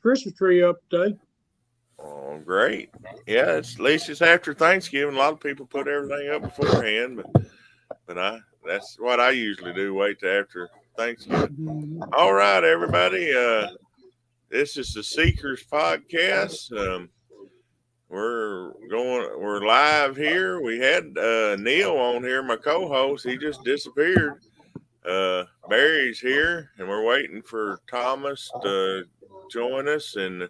Christmas tree up today. Oh, great. Yeah, at least it's after Thanksgiving. A lot of people put everything up beforehand, but that's what I usually do, wait till after Thanksgiving. Mm-hmm. All right, everybody. This is the Seekers Podcast. We're live here. We had Neil on here, my co-host. He just disappeared. Barry's here, and we're waiting for Thomas to join us. And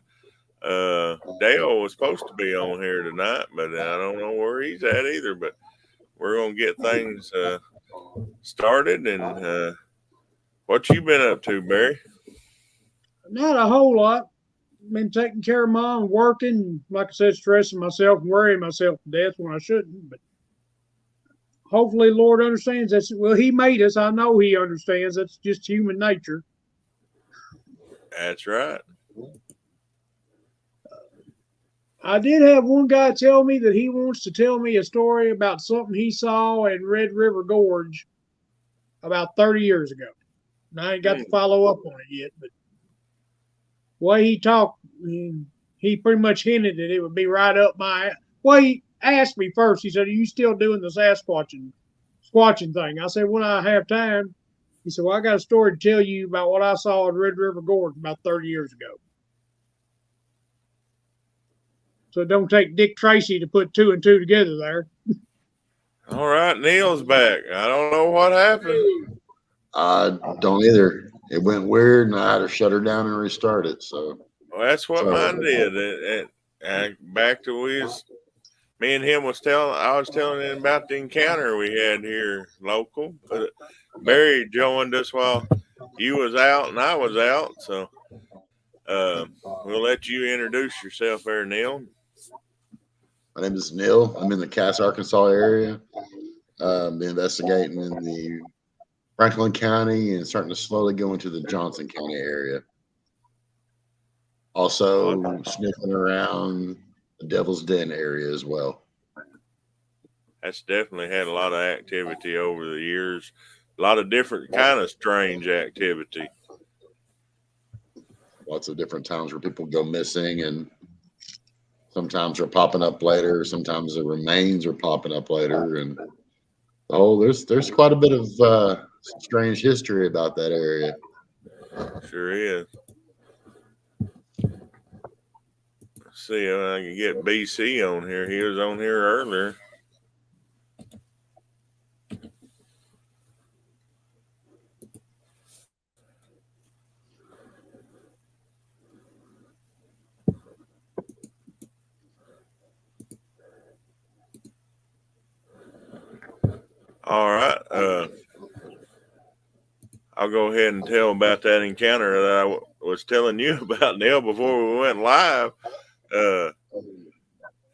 Dale was supposed to be on here tonight, but I don't know where he's at either. But we're gonna get things started. And what you been up to, Barry? Not a whole lot. Been taking care of mom, working, like I said, stressing myself and worrying myself to death when I shouldn't. But hopefully, Lord understands that. Well, He made us. I know He understands. That's just human nature. That's right. I did have one guy tell me that he wants to tell me a story about something he saw in Red River Gorge about 30 years ago. And I ain't got to follow up on it yet, but the way he talked, he pretty much hinted that it would be right up my. Well, he asked me first. He said, "Are you still doing the squatching thing?" I said, "When I have time." He said, "Well, I got a story to tell you about what I saw in Red River Gorge about 30 years ago." So it don't take Dick Tracy to put two and two together there. All right, Neil's back. I don't know what happened. I don't either. It went weird, and I had to shut her down and restart it. So Well, that's what mine did. Back to me and him I was telling him about the encounter we had here local. But Barry joined us while you was out and I was out. So we'll let you introduce yourself there, Neil. My name is Neil. I'm in the Cass, Arkansas area. Investigating in the Franklin County and starting to slowly go into the Johnson County area. Also sniffing around the Devil's Den area as well. That's definitely had a lot of activity over the years. A lot of different kind of strange activity. Lots of different times where people go missing, and sometimes they're popping up later. Sometimes the remains are popping up later, and there's quite a bit of strange history about that area. Sure is. Let's see if I can get BC on here. He was on here earlier. All right. I'll go ahead and tell about that encounter that I was telling you about, Neil, before we went live. It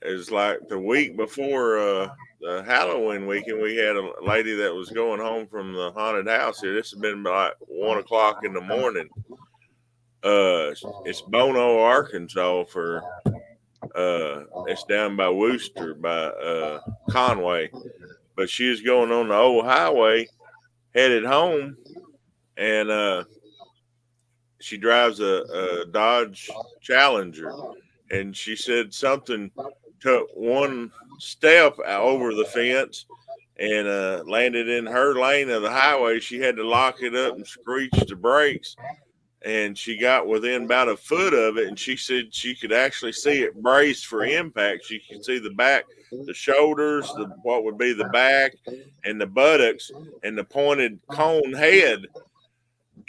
was like the week before the Halloween weekend. We had a lady that was going home from the haunted house here. This has been like 1 o'clock in the morning. It's Bono, Arkansas it's down by Wooster, by Conway. But she was going on the old highway, headed home, and she drives a Dodge Challenger. And she said something took one step over the fence and landed in her lane of the highway. She had to lock it up and screech the brakes. And she got within about a foot of it, and she said she could actually see it braced for impact. She could see the back, the shoulders, what would be the back, and the buttocks, and the pointed cone head.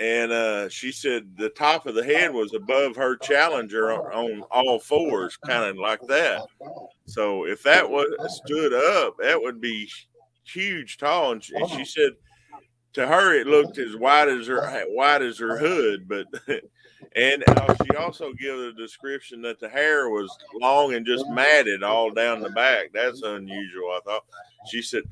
And she said the top of the head was above her Challenger on all fours, kind of like that. So if that was stood up, that would be huge, tall. And she said, to her, it looked as wide as her hood, but and she also gave a description that the hair was long and just matted all down the back. That's unusual, I thought. She said,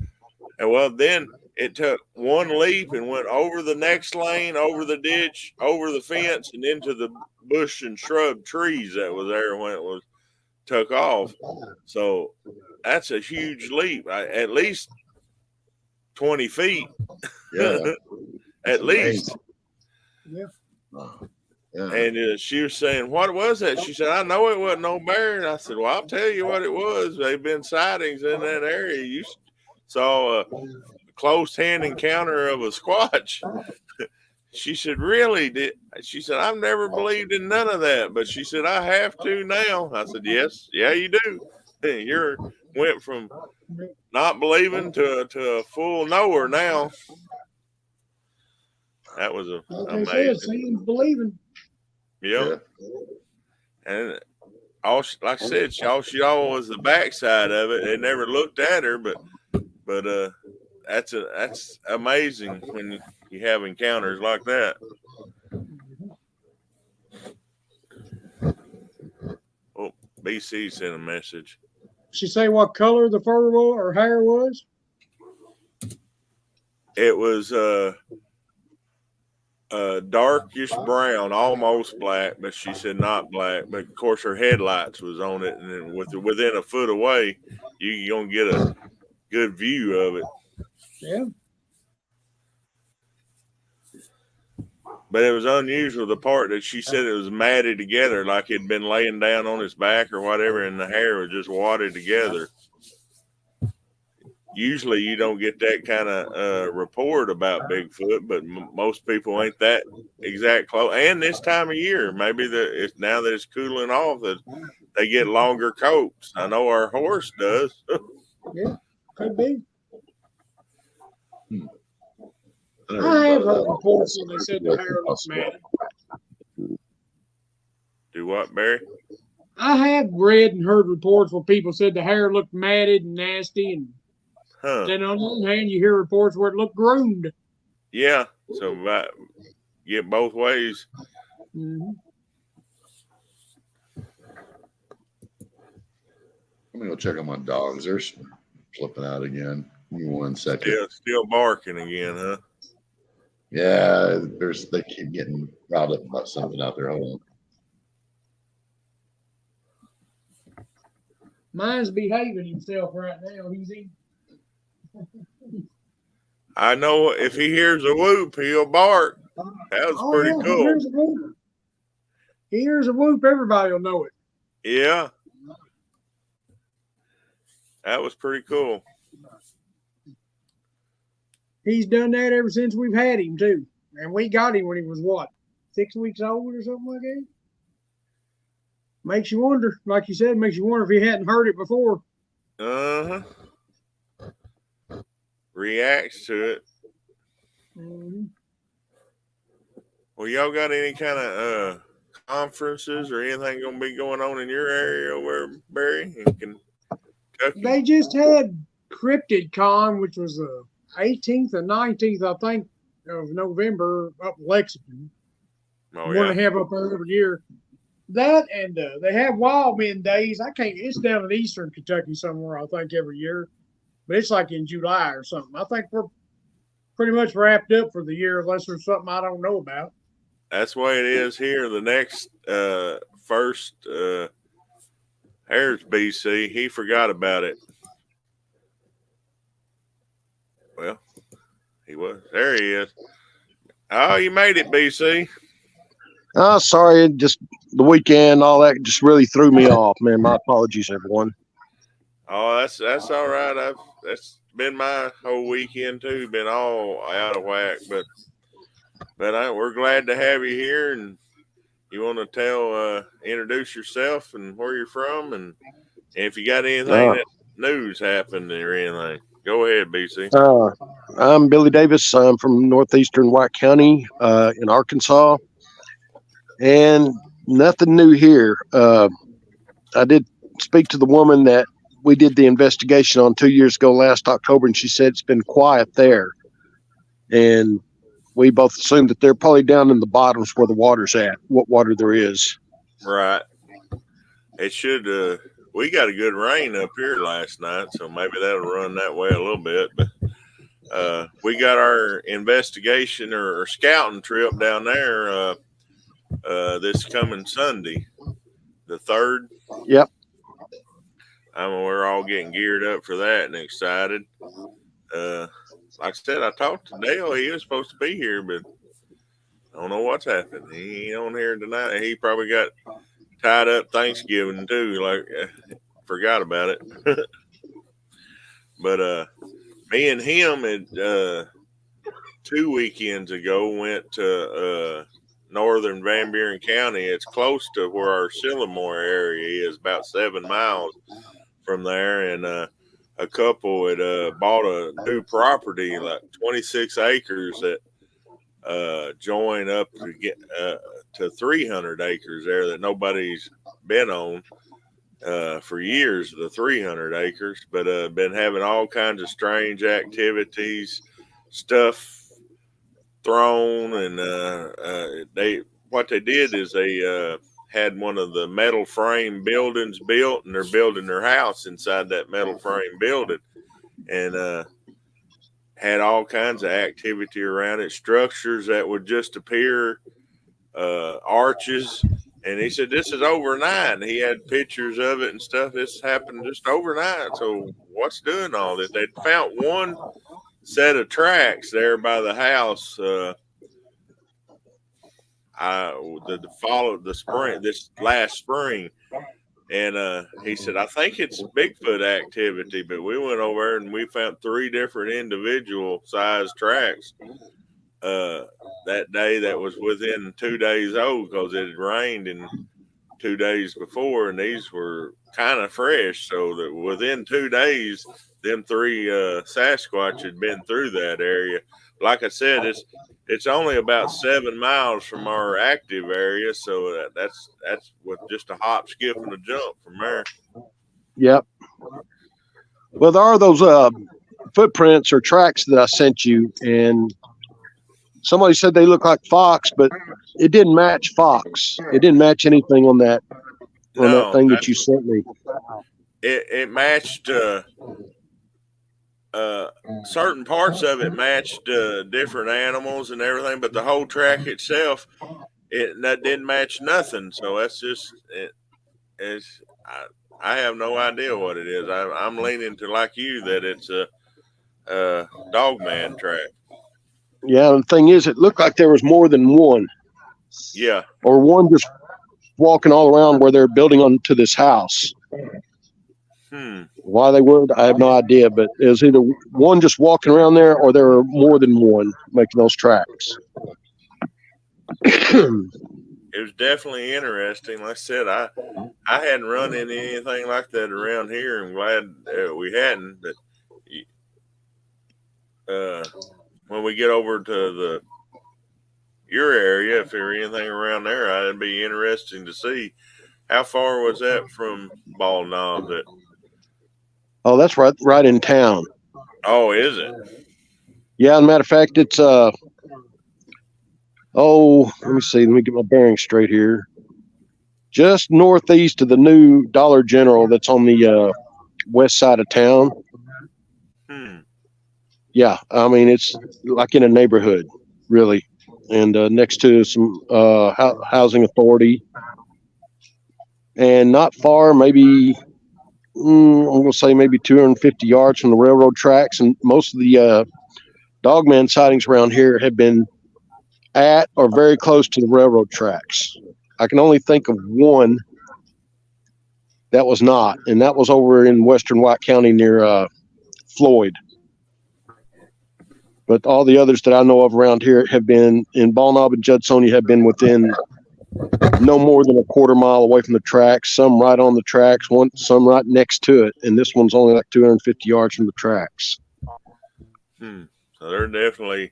and well, then it took one leap and went over the next lane, over the ditch, over the fence, and into the bush and shrub trees that was there when it was took off. So that's a huge leap, at least 20 feet. Yeah. At least. Yeah. Yeah. And she was saying, "What was that?" She said, "I know it wasn't no bear." And I said, "Well, I'll tell you what it was. They've been sightings in that area. You saw a close-hand encounter of a squatch." She said, "Really?" She said, "I've never believed in none of that, but she said I have to now." I said, "Yes, yeah, you do. You're went from not believing to a full knower now." That was Like they said, amazing. seeing's believing. Yep. And like I said, she always was the backside of it. They never looked at her, but that's amazing when you have encounters like that. Oh, BC sent a message. She say what color the fur was or hair was? It was darkish brown, almost black, but she said not black. But of course, her headlights was on it, and then within a foot away, you're gonna get a good view of it. Yeah. But it was unusual, the part that she said it was matted together, like it'd been laying down on its back or whatever, and the hair was just wadded together. Usually you don't get that kind of report about Bigfoot, but most people ain't that exact close. And this time of year, maybe now that it's cooling off, that they get longer coats. I know our horse does. Yeah, could be. I I have heard reports that they said the hair looks matted. Do what, Barry? I have read and heard reports where people said the hair looked matted and nasty, and then on the other hand, you hear reports where it looked groomed. Yeah, so get both ways. Mm-hmm. Let me go check on my dogs. They're flipping out again. Give me 1 second. Still barking again, huh? Yeah, they keep getting riled up about something out there. Hold on. Mine's behaving himself right now. He's eating. I know if he hears a whoop, he'll bark. That was pretty cool. He hears a whoop, everybody will know it. Yeah. That was pretty cool. He's done that ever since we've had him, too. And we got him when he was, what, 6 weeks old or something like that? Makes you wonder, like you said, makes you wonder if he hadn't heard it before. Uh-huh. Reacts to it. Mm-hmm. Well, y'all got any kind of conferences or anything going to be going on in your area over there, Barry, in Kentucky? They just had Cryptic Con, which was the 18th and 19th, I think, of November up in Lexington. Oh, One they have up there every year. That and they have Wild Men Days. It's down in eastern Kentucky somewhere, I think, every year. But it's like in July or something. I think we're pretty much wrapped up for the year unless there's something I don't know about. That's the way it is here. The next first Harris BC, he forgot about it. Well, he was. There he is. Oh, you made it, BC. Oh, sorry, just the weekend, all that just really threw me off, man. My apologies, everyone. Oh, that's all right. That's been my whole weekend too. Been all out of whack, but we're glad to have you here. And you want to introduce yourself and where you're from, and if you got anything that news happened or anything, go ahead, BC. I'm Billy Davis. I'm from northeastern White County in Arkansas. And nothing new here. I did speak to the woman that we did the investigation on 2 years ago last October, and she said it's been quiet there. And we both assumed that they're probably down in the bottoms where the water's at, what water there is. Right. It should. We got a good rain up here last night, so maybe that'll run that way a little bit. But we got our investigation or scouting trip down there this coming Sunday, the 3rd. Yep. We're all getting geared up for that and excited. Like I said, I talked to Dale. He was supposed to be here, but I don't know what's happened. He ain't on here tonight. He probably got tied up Thanksgiving too. Like forgot about it. But me and him had 2 weekends ago went to northern Van Buren County. It's close to where our Sycamore area is, about 7 miles from there. And a couple had bought a new property, like 26 acres, that join up to get to 300 acres there that nobody's been on for years, the 300 acres, but been having all kinds of strange activities, stuff thrown, and what they did is they had one of the metal frame buildings built, and they're building their house inside that metal frame building, and had all kinds of activity around it, structures that would just appear, arches. And he said, this is overnight. And he had pictures of it and stuff. This happened just overnight. So what's doing all this? They found one set of tracks there by the house. This last spring. And he said, I think it's Bigfoot activity, but we went over and we found 3 different individual sized tracks that day that was within 2 days old, because it had rained in 2 days before, and these were kind of fresh. So that within 2 days, them 3 Sasquatch had been through that area. Like I said, it's only about 7 miles from our active area, so that's with just a hop, skip, and a jump from there. Yep. Well, there are those footprints or tracks that I sent you, and somebody said they look like fox, but it didn't match fox. It didn't match anything on that thing that you sent me. It matched certain parts of it matched different animals and everything, but the whole track itself, that didn't match nothing. So that's just I have no idea what it is. I'm leaning to, like you, that it's a dogman track. Yeah, the thing is, it looked like there was more than one. Yeah. Or one just walking all around where they're building onto this house. Why they would, I have no idea, but it was either one just walking around there, or there were more than one making those tracks. It was definitely interesting. Like I said, I hadn't run into anything like that around here. I'm glad we hadn't. But when we get over to your area, if there were anything around there, it'd be interesting to see. How far was that from Bald Knob? Oh, that's right in town. Oh, is it? Yeah, as a matter of fact, it's let me see. Let me get my bearings straight here. Just northeast of the new Dollar General that's on the west side of town. Yeah, I mean, it's like in a neighborhood, really, and next to some housing authority, and not far, maybe I'm going to say maybe 250 yards from the railroad tracks. And most of the dogman sightings around here have been at or very close to the railroad tracks. I can only think of one that was not, and that was over in western White County near Floyd. But all the others that I know of around here have been in Bald Knob and Judsonia, have been within no more than a quarter mile away from the tracks, some right on the tracks, some right next to it, and this one's only like 250 yards from the tracks. So they're definitely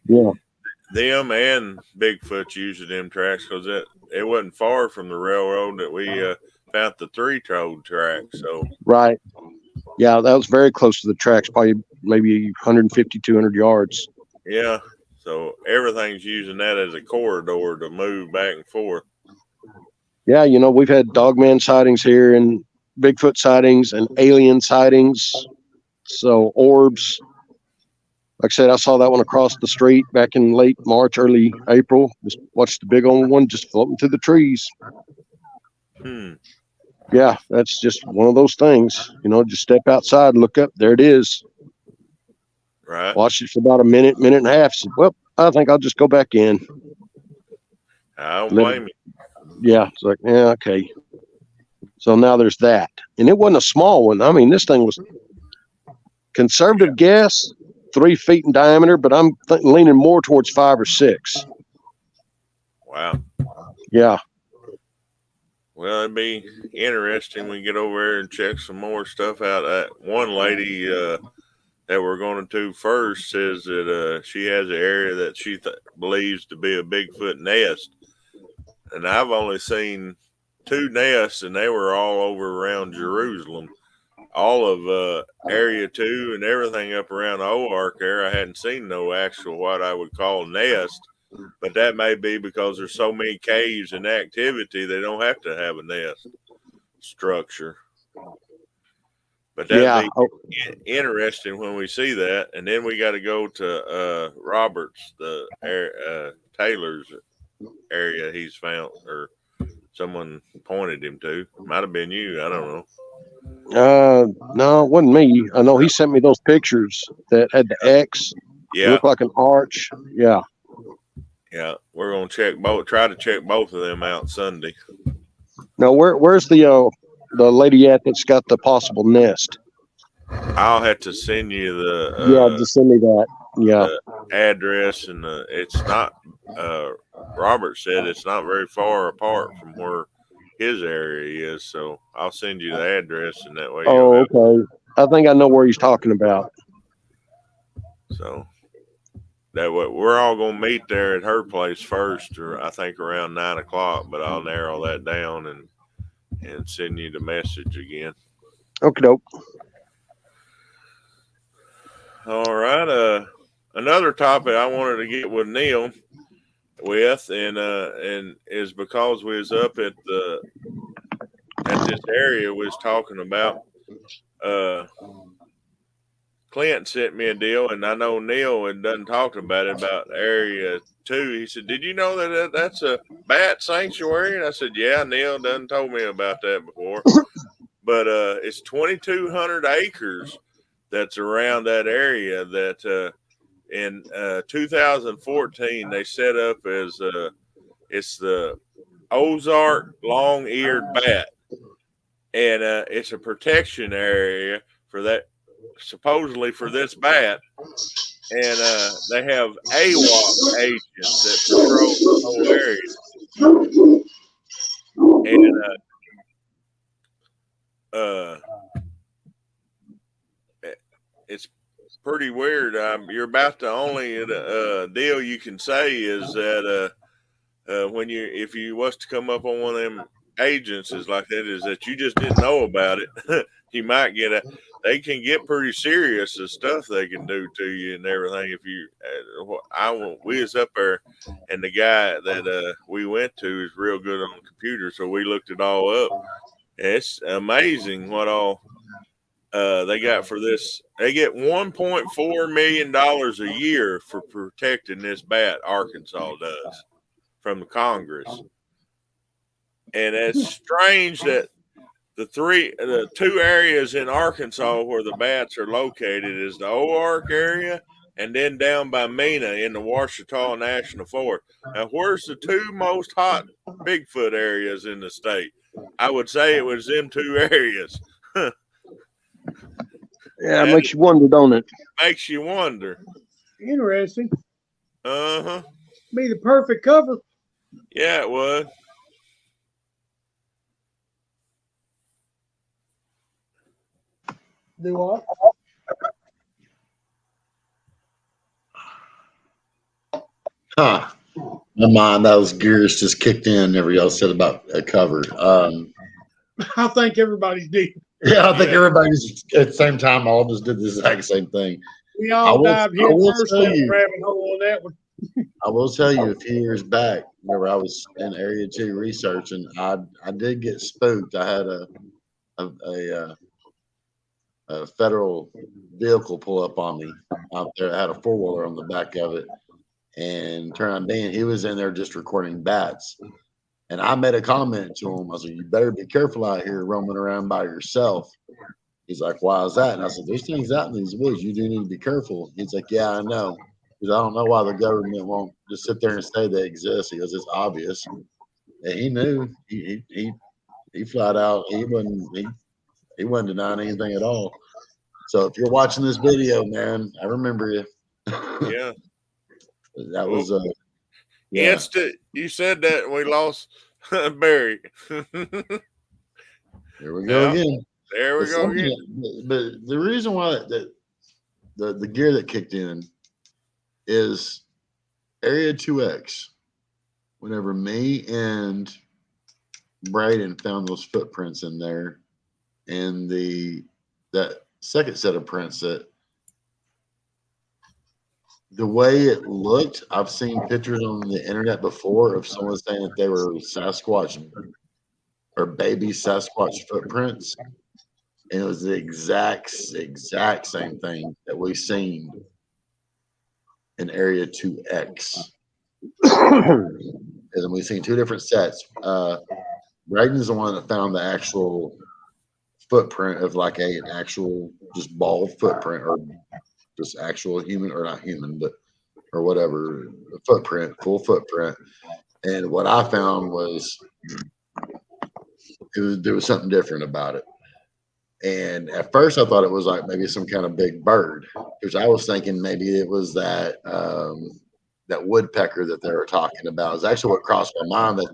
them and Bigfoot using them tracks, because it wasn't far from the railroad that we found the 3-toed track. So right, yeah, that was very close to the tracks, probably maybe 150, 200 yards. Yeah, so everything's using that as a corridor to move back and forth. Yeah, we've had dogman sightings here, and Bigfoot sightings, and alien sightings. So orbs. Like I said, I saw that one across the street back in late March, early April. Just watched the big old one just floating through the trees. Yeah, that's just one of those things. Just step outside, look up, there it is. Right. Watched it for about a minute and a half. Said, well, I think I'll just go back in. I don't blame you. Yeah, it's like, yeah, okay. So now there's that, and it wasn't a small one. I mean, this thing was conservative guess 3 feet in diameter, but I'm leaning more towards 5 or 6. Wow. Yeah. Well, it'd be interesting when we get over there and check some more stuff out. That one lady that we're going to first says that she has an area that she believes to be a Bigfoot nest. And I've only seen 2 nests, and they were all over around Jerusalem. All of Area 2 and everything up around the Oark there, I hadn't seen no actual what I would call nest. But that may be because there's so many caves and activity, they don't have to have a nest structure. But that'd be interesting when we see that. And then we got to go to Roberts, the Taylor's area he's found, or someone pointed him to. Might have been you. I don't know. No, it wasn't me. I know he sent me those pictures that had the X. Yeah. It looked like an arch. Yeah. Yeah. We're going to try to check both of them out Sunday. Now, where's the lady at that's got the possible nest? I'll have to send you the yeah, just send me that. Yeah, the address, and it's not. Robert said it's not very far apart from where his area is, so I'll send you the address, and that way. Oh, okay. I think I know where he's talking about. So that way, we're all gonna meet there at her place first, or I think around 9 o'clock. But I'll narrow that down and send you the message again. Okay, dope. All right. Another topic I wanted to get with Neil with, and is because we was up at this area we was talking about. Clint sent me a deal, and I know Neil had done talked about it, about Area 2. He said, "Did you know that that's a bat sanctuary?" And I said, "Yeah, Neil done told me about that before." But it's 2,200 acres that's around that area that in 2014 they set up as it's the Ozark long-eared bat, and it's a protection area for that, supposedly for this bat, and they have AWOC agents that patrol the whole area, and it's pretty weird. You're about the only deal you can say is that if you was to come up on one of them agencies like that, is that you just didn't know about it. You might get they can get pretty serious as stuff they can do to you and everything. If you, we was up there, and the guy that we went to is real good on the computer, so we looked it all up. It's amazing what all they got for this. They get $1.4 million a year for protecting this bat. Arkansas does, from the Congress. And it's strange that the 2 areas in Arkansas where the bats are located is the Oark area, and then down by Mena in the Ouachita National Forest. Now, where's the 2 most hot Bigfoot areas in the state? I would say it was them 2 areas. Yeah, it makes you wonder, don't it? Makes you wonder. Interesting. Uh-huh. Be the perfect cover. Yeah, it would. Do what? Huh. My mind, those gears just kicked in. Never y'all said about a cover. I think everybody's did. Yeah, I think everybody's at the same time. All of us did the exact same thing. We all dived here first tell in you, the rabbit hole on that one. I will tell you, a few years back, whenever I was in Area 2 researching, I did get spooked. I had a federal vehicle pull up on me out there. I had a 4-wheeler on the back of it, and turned on Dan. He was in there just recording bats. And I made a comment to him. I said, "You better be careful out here roaming around by yourself." He's like, "Why is that?" And I said, "There's things out in these woods. You do need to be careful." He's like, "Yeah, I know." Because I don't know why the government won't just sit there and say they exist. He goes, it's obvious. And he knew. He flat out. He wasn't denying anything at all. So if you're watching this video, man, I remember you. Yeah. That was yeah. Instant. You said that we lost Barry. There we go again. There we go again. But the reason why the gear that kicked in is Area 2X. Whenever me and Braden found those footprints in there, and that second set of prints, that the way it looked, I've seen pictures on the internet before of someone saying that they were Sasquatch or baby Sasquatch footprints. And it was the exact same thing that we seen in Area 2X. And then we've seen two different sets. Braden's the one that found the actual footprint of like an actual just bald footprint, or just actual human, or not human, but or whatever, footprint, full footprint. And what I found was there was something different about it. And at first I thought it was like maybe some kind of big bird, because I was thinking maybe it was that that woodpecker that they were talking about. It's actually what crossed my mind, that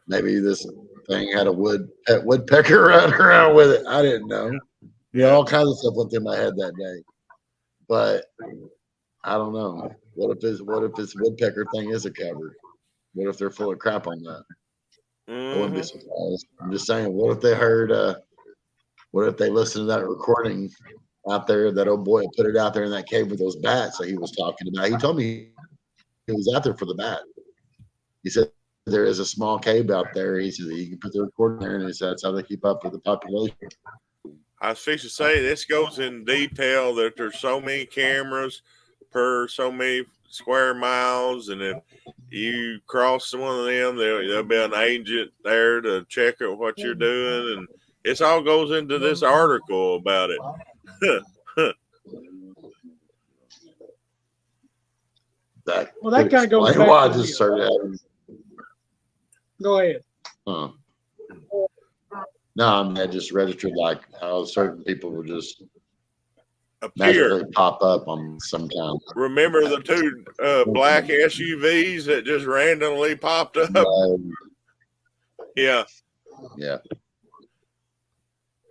maybe this thing had a woodpecker running around with it. I didn't know. Yeah, all kinds of stuff went through my head that day. But I don't know. What if this woodpecker thing is a cover? What if they're full of crap on that? I wouldn't be surprised. I'm just saying, what if they heard what if they listened to that recording out there? That old boy put it out there in that cave with those bats that he was talking about. He told me he was out there for the bat. He said there is a small cave out there. He said you can put the recording there, and he said that's how they keep up with the population. I was fixing to say this goes in detail that there's so many cameras per so many square miles, and if you cross one of them, there'll be an agent there to check out what you're doing, and it all goes into this article about it. That kind of goes back. Why I just started having. Go ahead. No, I mean, I just registered like how certain people will just magically pop up on some kind. Remember the two black SUVs that just randomly popped up? Yeah. Yeah.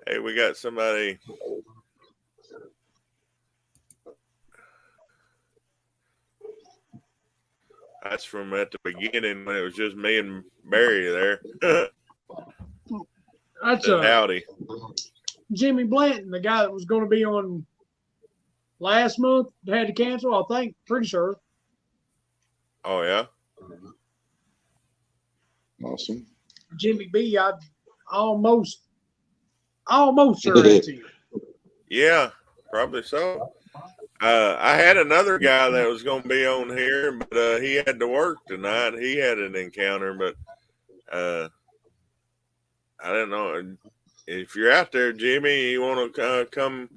Hey, we got somebody. That's from at the beginning when it was just me and Barry there. That's howdy. Jimmy Blanton, the guy that was going to be on last month, had to cancel, I think. Pretty sure. Oh, yeah? Awesome. Jimmy B, I almost sure it's him. Yeah, probably so. I had another guy that was going to be on here, but he had to work tonight. He had an encounter, but I don't know. If you're out there, Jimmy, you want to come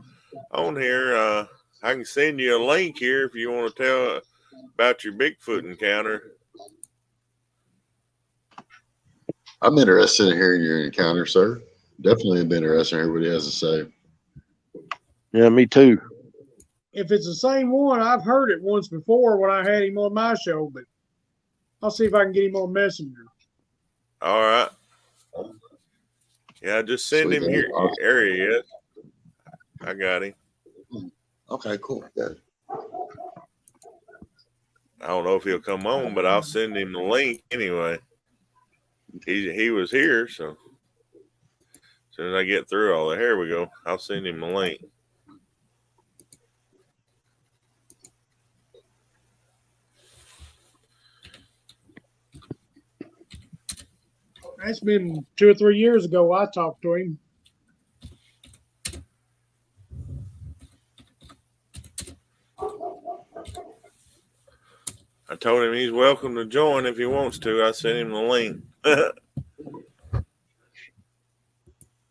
on here, I can send you a link here if you want to tell about your Bigfoot encounter. I'm interested in hearing your encounter, sir. Definitely been interested in hearing what he has to say. Yeah, me too. If it's the same one, I've heard it once before when I had him on my show, but I'll see if I can get him on Messenger. All right. Yeah, just send him here. There he is. I got him. Okay, cool. Good. I don't know if he'll come on, but I'll send him the link anyway. He was here, so as soon as I get through all that, here we go. I'll send him the link. That's been 2 or 3 years ago I talked to him. I told him he's welcome to join if he wants to. I sent him the link.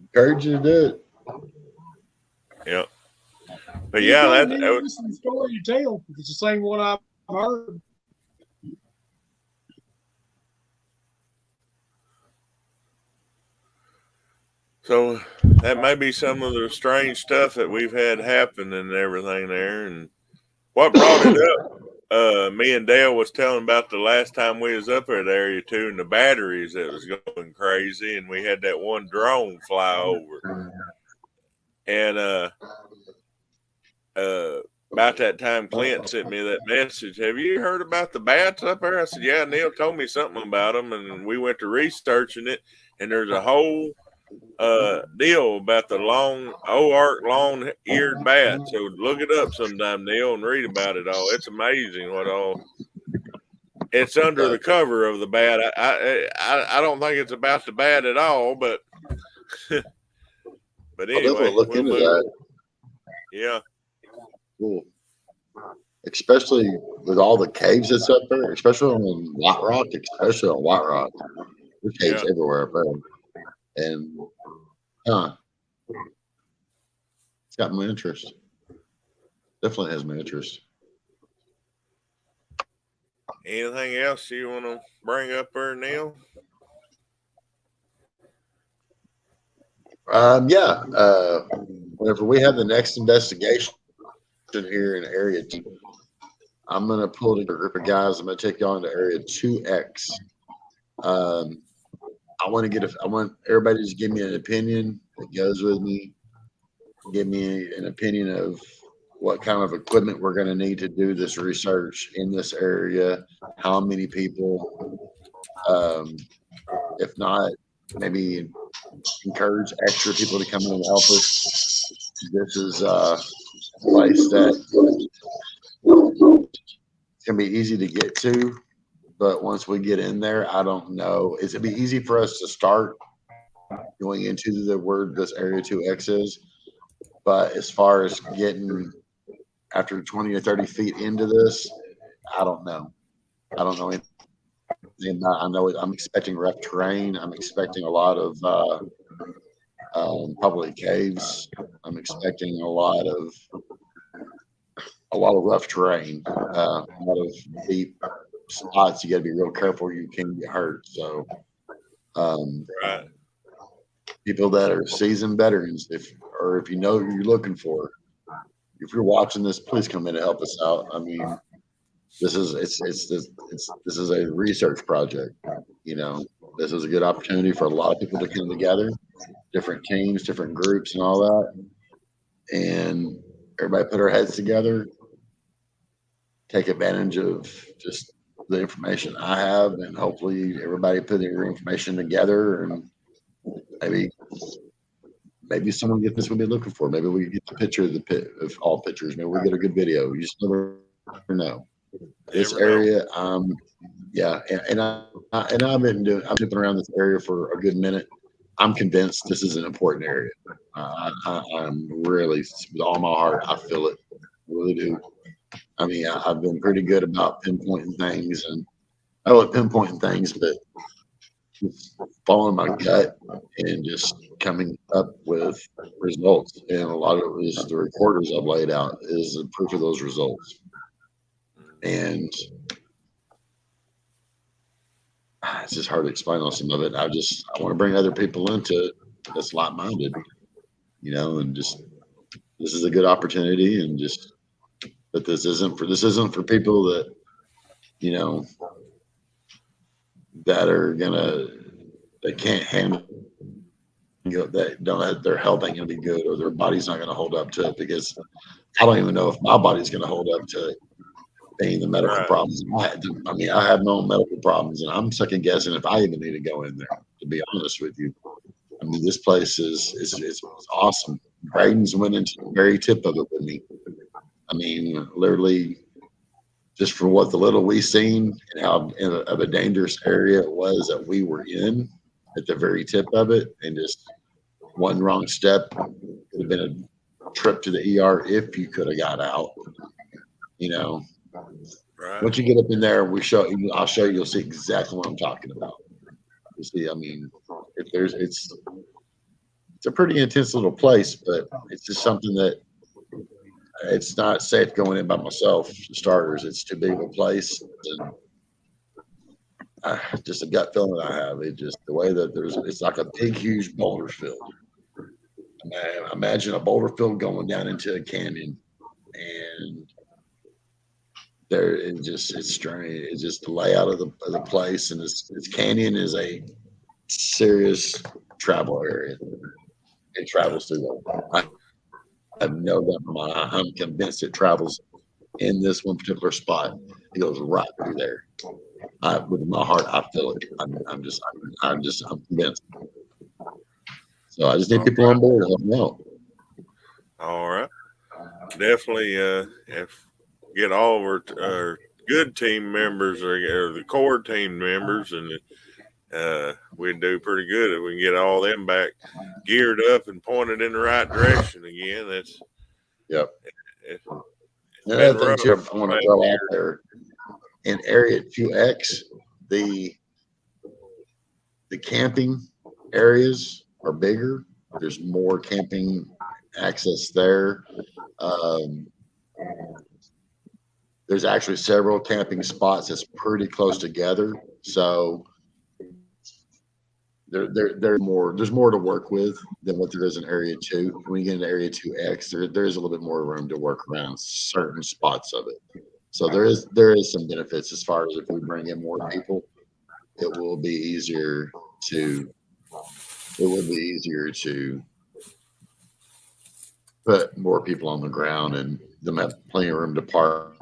Encourage you to do it. Yep. But yeah, that was the story you tell. If it's the same one I heard. So that may be some of the strange stuff that we've had happen and everything there. And what brought it up? Me and Dale was telling about the last time we was up at Area 2 and the batteries that was going crazy, and we had that one drone fly over. And about that time, Clint sent me that message. Have you heard about the bats up there? I said, yeah, Neil told me something about them, and we went to researching it, and there's a whole deal about the long-eared bat. So look it up sometime, Neil, and read about it all. It's amazing what all. It's under the cover of the bat. I don't think it's about the bat at all, but but anyway, look into that. Yeah. Cool. Especially with all the caves that's up there, especially on White Rock, There's caves everywhere up there. And it's got my interest. Definitely has my interest. Anything else you want to bring up there, Neil? Whenever we have the next investigation here in Area 2, I'm going to pull together a group of guys. I'm going to take y'all into Area 2X. I want everybody to just give me an opinion that goes with me. Give me an opinion of what kind of equipment we're going to need to do this research in this area. How many people? If not, maybe encourage extra people to come in and help us. This is a place that it's going to be easy to get to, but once we get in there, I don't know. It's going to be easy for us to start going into the word this Area 2X is, but as far as getting after 20 or 30 feet into this, I don't know. I don't know anything. I know I'm expecting rough terrain. I'm expecting a lot of probably caves. I'm expecting a lot of rough terrain, a lot of deep spots. You got to be real careful. You can get hurt. So, Right. people that are seasoned veterans, if you know who you're looking for, if you're watching this, please come in and help us out. I mean, this is a research project. You know, this is a good opportunity for a lot of people to come together, different teams, different groups, and all that, and everybody put our heads together, take advantage of just the information I have, and hopefully everybody put their information together, and maybe someone get this we'll be looking for. Maybe we get the picture of the pit of all pictures. Maybe we get a good video. You just never know. This area, and I've been dipping around this area for a good minute. I'm convinced this is an important area. I'm really, with all my heart, I feel it. I really do. I mean, I've been pretty good about pinpointing things, and I love pinpointing things, but just following my gut and just coming up with results. And a lot of it is the recorders I've laid out is the proof of those results. And it's just hard to explain on some of it. I want to bring other people into it that's like-minded, you know, and just this is a good opportunity, and just but this isn't for people that, you know, that can't handle, you know, that don't have their health ain't gonna be good, or their body's not gonna hold up to it, because I don't even know if my body's gonna hold up to it. Being the medical problems I have my own medical problems, and I'm second guessing if I even need to go in there, to be honest with you. I mean, this place is awesome. Braden's went into the very tip of it with me. I mean, literally, just from what the little we seen and how of a dangerous area it was that we were in at the very tip of it, and just one wrong step could have been a trip to the ER if you could have got out, you know. Right. Once you get up in there, I'll show you. You'll see exactly what I'm talking about. You see, I mean, it's a pretty intense little place, but it's just something that it's not safe going in by myself. For starters, it's too big of a place, and just a gut feeling I have. It just the way that it's like a big, huge boulder field. Imagine a boulder field going down into a canyon, and it's strange. It's just the layout of the place, and this canyon is a serious travel area. It travels through there. I have no doubt in my mind. I'm convinced it travels in this one particular spot. It goes right through there. With my heart, I feel it. I'm convinced. So I just need people on board to help me out. All right. Definitely if get all of our good team members or the core team members, and we'd do pretty good if we can get all them back geared up and pointed in the right direction again. That's yep. It's Another thing too, I want to throw out there in Area 2X, the camping areas are bigger. There's more camping access there. There's actually several camping spots that's pretty close together. So there's more to work with than what there is in Area 2. When you get into Area 2X, there is a little bit more room to work around certain spots of it. So there is some benefits as far as if we bring in more people, it will be easier to put more people on the ground and them have plenty of room to park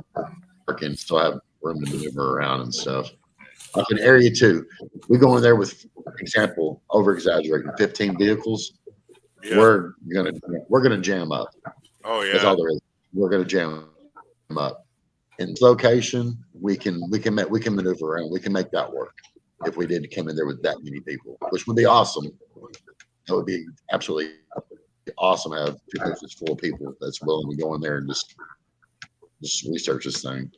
and still have room to maneuver around and stuff. Like in Area 2, we go in there with, example, over exaggerating 15 vehicles. Yeah. We're gonna jam up. Oh yeah, that's all there is. We're gonna jam up. In this location, we can maneuver around. We can make that work if we did come in there with that many people, which would be awesome. That would be absolutely awesome to have 2 coaches full of people that's willing to go in there and just research this thing.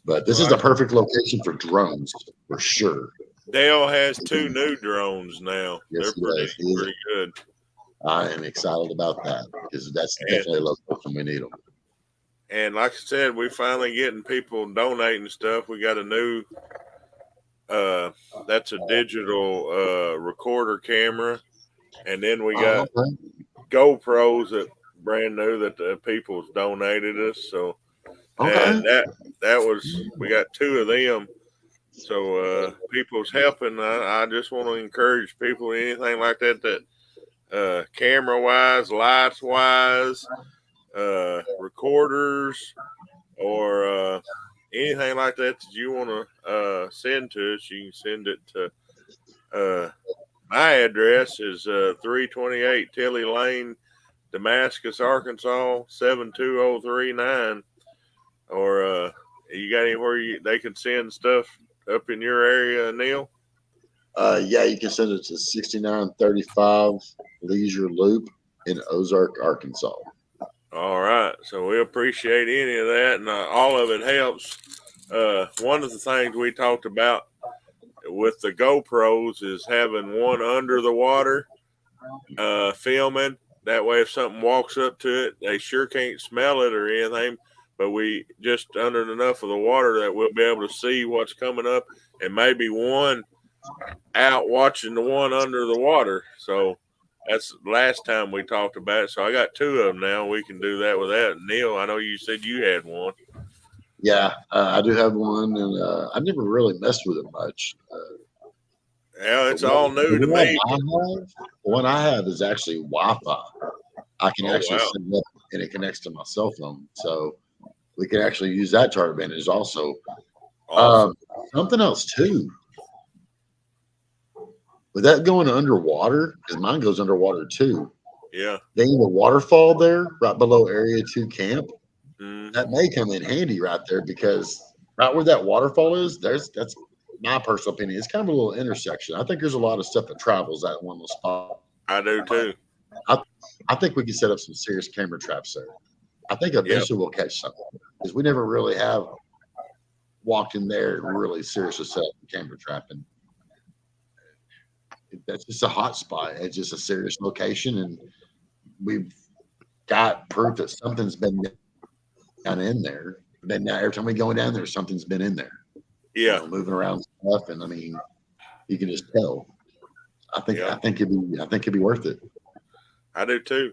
But this is the perfect location for drones for sure. Dale has 2 new drones now. Yes, they're pretty good. I am excited about that because that's definitely a location we need them. And like I said, we finally getting people donating stuff. We got a new that's a digital recorder camera, and then we got GoPros that brand new that the people's donated us. So and that was, we got 2 of them. So people's helping. I just want to encourage people, anything like that camera wise, lights wise, recorders, or anything like that you want to send to us, you can send it to my address is 328 Tilly Lane, Damascus, Arkansas 72039. Or you got anywhere they can send stuff up in your area, Neil? Yeah, you can send it to 6935 Leisure Loop in Ozark, Arkansas. All right. So we appreciate any of that, and all of it helps. One of the things we talked about with the GoPros is having one under the water filming. That way, if something walks up to it, they sure can't smell it or anything, but we just under enough of the water that we'll be able to see what's coming up, and maybe one out watching the one under the water. So that's the last time we talked about it. So I got 2 of them now. We can do that with that. Neil, I know you said you had one. Yeah, I do have one, and I've never really messed with it much. Yeah, it's all new to me. The one I have is actually Wi-Fi. I can actually set it up, and it connects to my cell phone. So we can actually use that to our advantage also. Awesome. Something else too. With that going underwater, because mine goes underwater too. Yeah. Being a waterfall there right below Area 2 camp, that may come in handy right there, because right where that waterfall is, that's my personal opinion. It's kind of a little intersection. I think there's a lot of stuff that travels that one little spot. I do too. I think we can set up some serious camera traps there. I think eventually we'll catch something, because we never really have walked in there and really seriously set up a camera trap. And that's just a hot spot. It's just a serious location. And got proof that something's been down in there. But then now every time we go down there, something's been in there. Yeah, Moving around stuff, and I mean, you can just tell. I think it'd be worth it. I do too.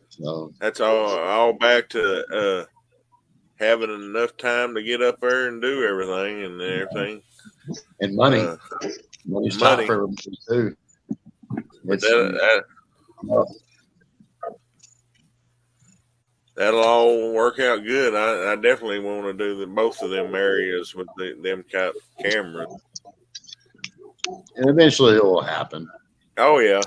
So that's all back to having enough time to get up there and do everything and everything. And money. Money's top for everybody too. That'll all work out good. I definitely want to do both of them areas with them kind of cameras. And eventually it will happen. Oh yeah.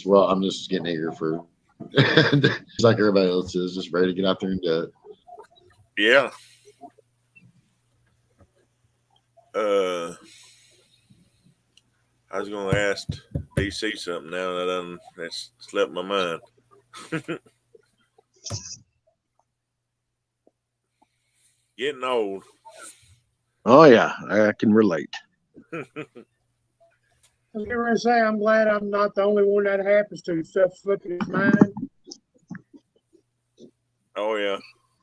Well, I'm just getting eager for just like everybody else is, just ready to get out there and do it. Yeah. I was going to ask DC something now that that's slipped my mind. Getting old. Oh yeah, I can relate. I was going to say, I'm glad I'm not the only one that happens to. Stuff slipping his mind. Oh yeah,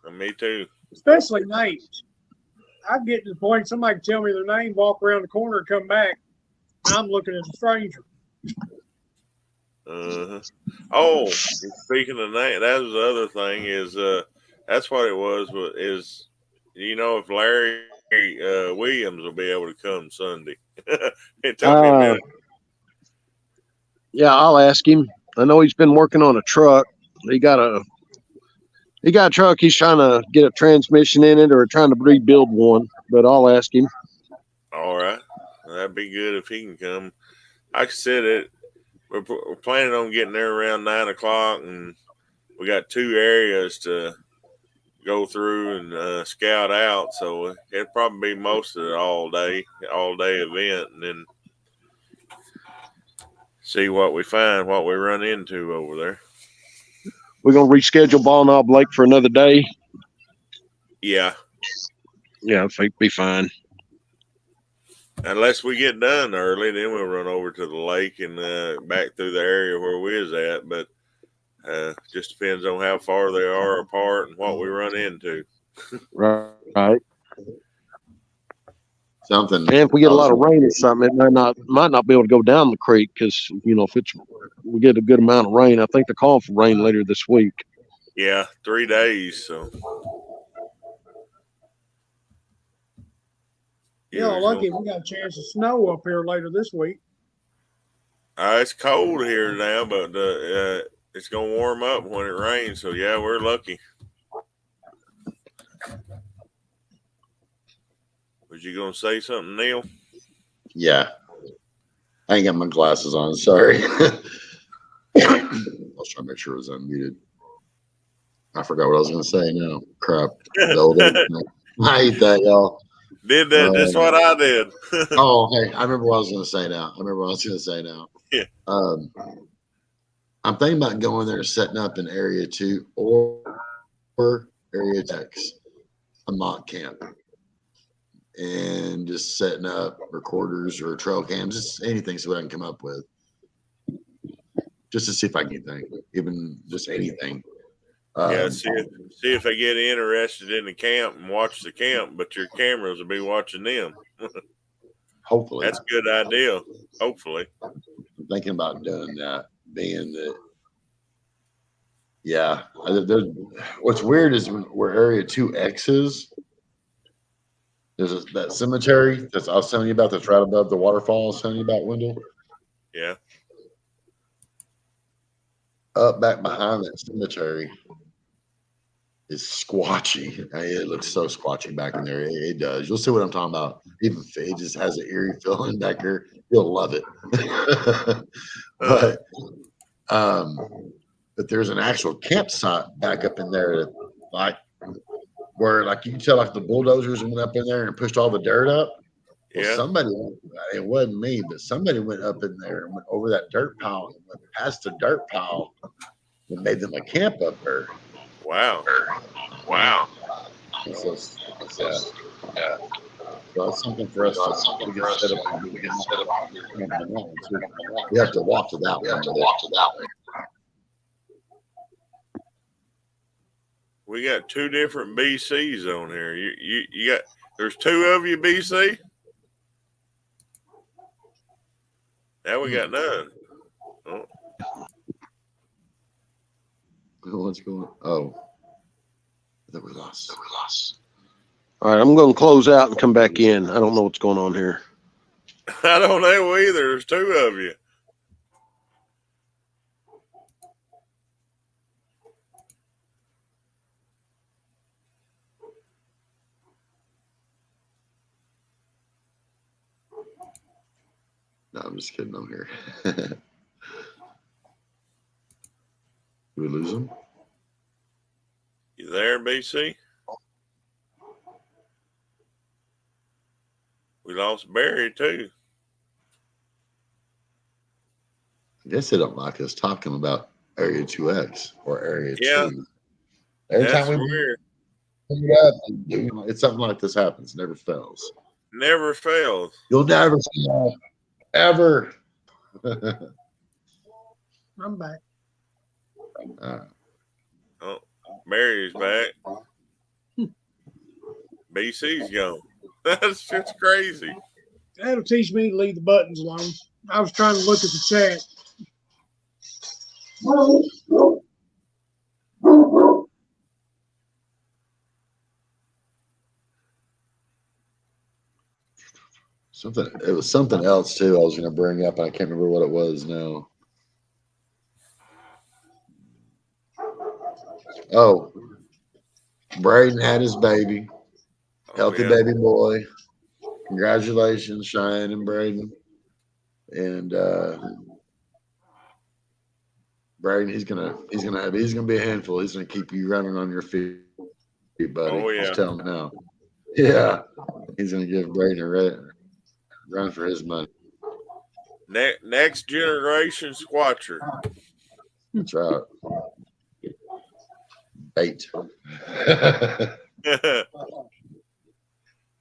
and me too. Especially names. I get to the point somebody can tell me their name, walk around the corner, and come back, and I'm looking at a stranger. Oh, speaking of name, that was the other thing. Is that's what it was. Is if Larry Williams will be able to come Sunday? It took me a minute. Yeah, I'll ask him. I know he's been working on a truck. He got a truck. He's trying to get a transmission in it or trying to rebuild one. But I'll ask him. All right, that'd be good if he can come. Like I said, we're planning on getting there around 9 o'clock, and we got 2 areas to go through and scout out. So it'll probably be most of it all day event, and then see what we find, what we run into over there. We're going to reschedule Ball Knob Lake for another day. Yeah. Yeah, I think it'll be fine. Unless we get done early, then we'll run over to the lake and back through the area where we was at. But just depends on how far they are apart and what we run into. Right. Something. And if we get a lot of rain or something, it might not be able to go down the creek because if we get a good amount of rain, I think they're calling for rain later this week. Yeah, 3 days. So. Yeah, lucky we got a chance of snow up here later this week. It's cold here now, but it's going to warm up when it rains. So, yeah, we're lucky. Was you going to say something, Neil? Yeah. I ain't got my glasses on. Sorry. I was trying to make sure it was unmuted. I forgot what I was going to say now. Crap. I hate that, y'all. Did that. That's what I did. Okay. I remember what I was going to say now. Yeah. I'm thinking about going there and setting up in Area 2 or Area X, a mock camp, and just setting up recorders or trail cams, just anything, so I can come up with, just to see if I can get anything, even just anything. Yeah, see if they get interested in the camp and watch the camp, but your cameras will be watching them. Hopefully. That's a good idea. Hopefully. I'm thinking about doing that, being that, yeah. What's weird is where Area 2X is, there's that cemetery that I was telling you about that's right above the waterfall I was telling you about, Wendell. Yeah. Up back behind that cemetery is squatchy. It looks so squatchy back in there. It does. You'll see what I'm talking about. Even if it just has an eerie feeling back there, you'll love it. But there's an actual campsite back up in there, like where, like, you can tell, like, the bulldozers went up in there and pushed all the dirt up. Well, Yeah. somebody, it wasn't me, but somebody went up in there and went over that dirt pile and went past the dirt pile and made them a camp up there. Wow. So it's something for us to get set up. We have to walk to that one. We got two different BCs on here. You got there's two of you BC. Now we got none. Oh. What's going on? Oh. That we lost. All right, I'm going to close out and come back in. I don't know what's going on here. I don't know either. There's two of you. No, I'm just kidding. I'm here. Did we lose him? You there, BC? We lost Barry too. I guess they don't like us talking about Area 2X or Area 2. Every time we weird. Bring it up, it's something like this happens. Never fails. Never fails. You'll never fail. Ever. I'm back. Oh, Mary's back. BC's gone. That's just crazy. That'll teach me to leave the buttons alone. I was trying to look at the chat. It was something else too I was going to bring up. I can't remember what it was now. Oh, Braden had his baby. Healthy baby boy. Congratulations, Cheyenne and Braden. And Braden, he's gonna be a handful. He's gonna keep you running on your feet, buddy. Oh, yeah. Just tell him now. Yeah, he's gonna give Braden a run for his money. Next generation squatcher. That's right. Bait.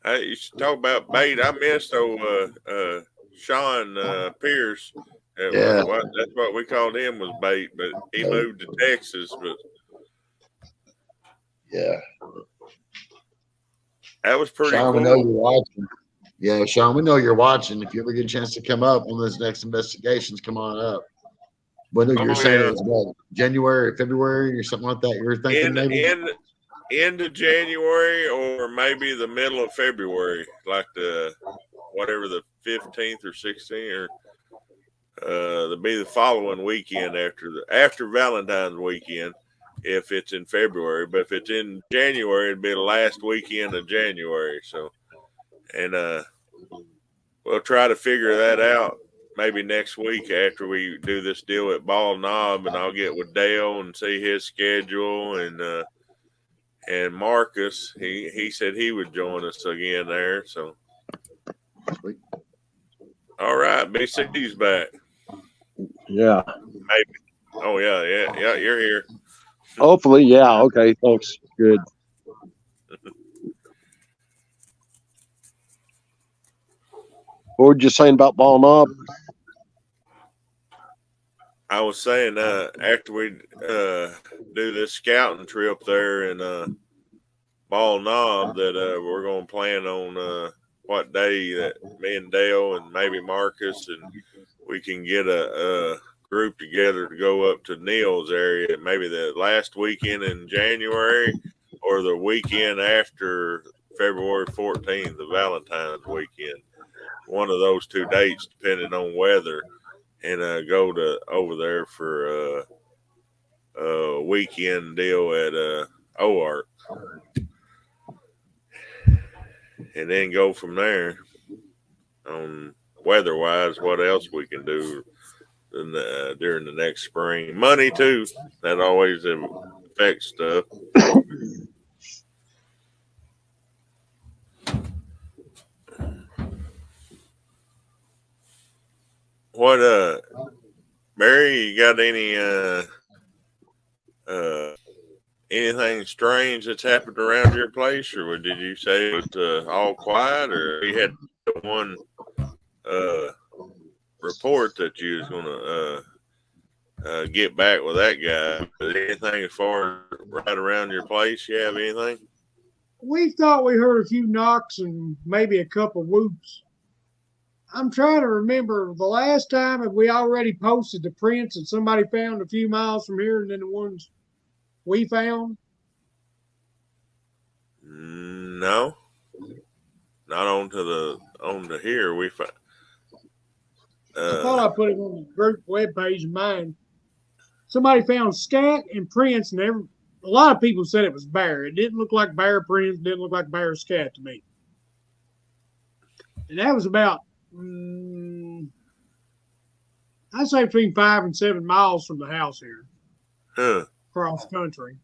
Hey, you should talk about bait. I missed Sean Pierce. Yeah. That's what we called him was bait, but he moved to Texas. But yeah, that was pretty Sean, cool. we know you're watching. Yeah, Sean, we know you're watching. If you ever get a chance to come up on those next investigations, come on up. Whether you're saying it was about January, February, or something like that, you were thinking maybe end of January or maybe the middle of February, like the 15th or 16th, or to be the following weekend after Valentine's weekend, if it's in February. But if it's in January, it'd be the last weekend of January. So, and we'll try to figure that out maybe next week after we do this deal at Ball Knob, and I'll get with Dale and see his schedule, and Marcus. He said he would join us again there. So, Sweet. All right, BC's back. Yeah. Maybe. Oh yeah, you're here. Hopefully, yeah. Okay, thanks. Good. What were you saying about Ball Knob? I was saying after we do this scouting trip there in Ball Knob that we're going to plan on what day that me and Dale and maybe Marcus and we can get a group together to go up to Neil's area, maybe the last weekend in January or the weekend after February 14th, the Valentine's weekend. One of those two dates, depending on weather, and go over there for a weekend deal at OARC, and then go from there on weather-wise, what else we can do during the next spring. Money, too. That always affects stuff. What, Barry, you got any anything strange that's happened around your place, or did you say it was all quiet, or you had one report that you was going get back with that guy. But anything as far as right around your place, you have anything? We thought we heard a few knocks and maybe a couple whoops. I'm trying to remember the last time have we already posted the prints that somebody found a few miles from here and then the ones we found? No, not on to here. We found. I thought I put it on the group webpage of mine. Somebody found scat and prints, and a lot of people said it was bear. It didn't look like bear prints, didn't look like bear scat to me. And that was about, I'd say between 5 and 7 miles from the house here, across country,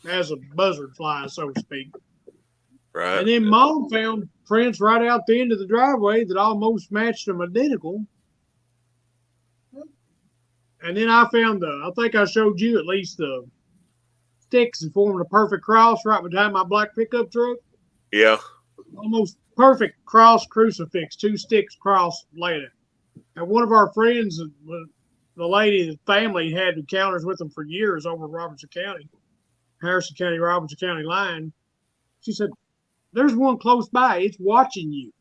as a buzzard flies, so to speak. Right. And then Mom found prints right out the end of the driveway that almost matched them identical. And then I found I think I showed you at least the sticks that formed a perfect cross right behind my black pickup truck. Yeah. Almost perfect cross crucifix, 2 sticks crossed later. And one of our friends, the lady, the family had encounters with them for years over Robertson County, Harrison County, Robertson County line. She said, "There's one close by. It's watching you."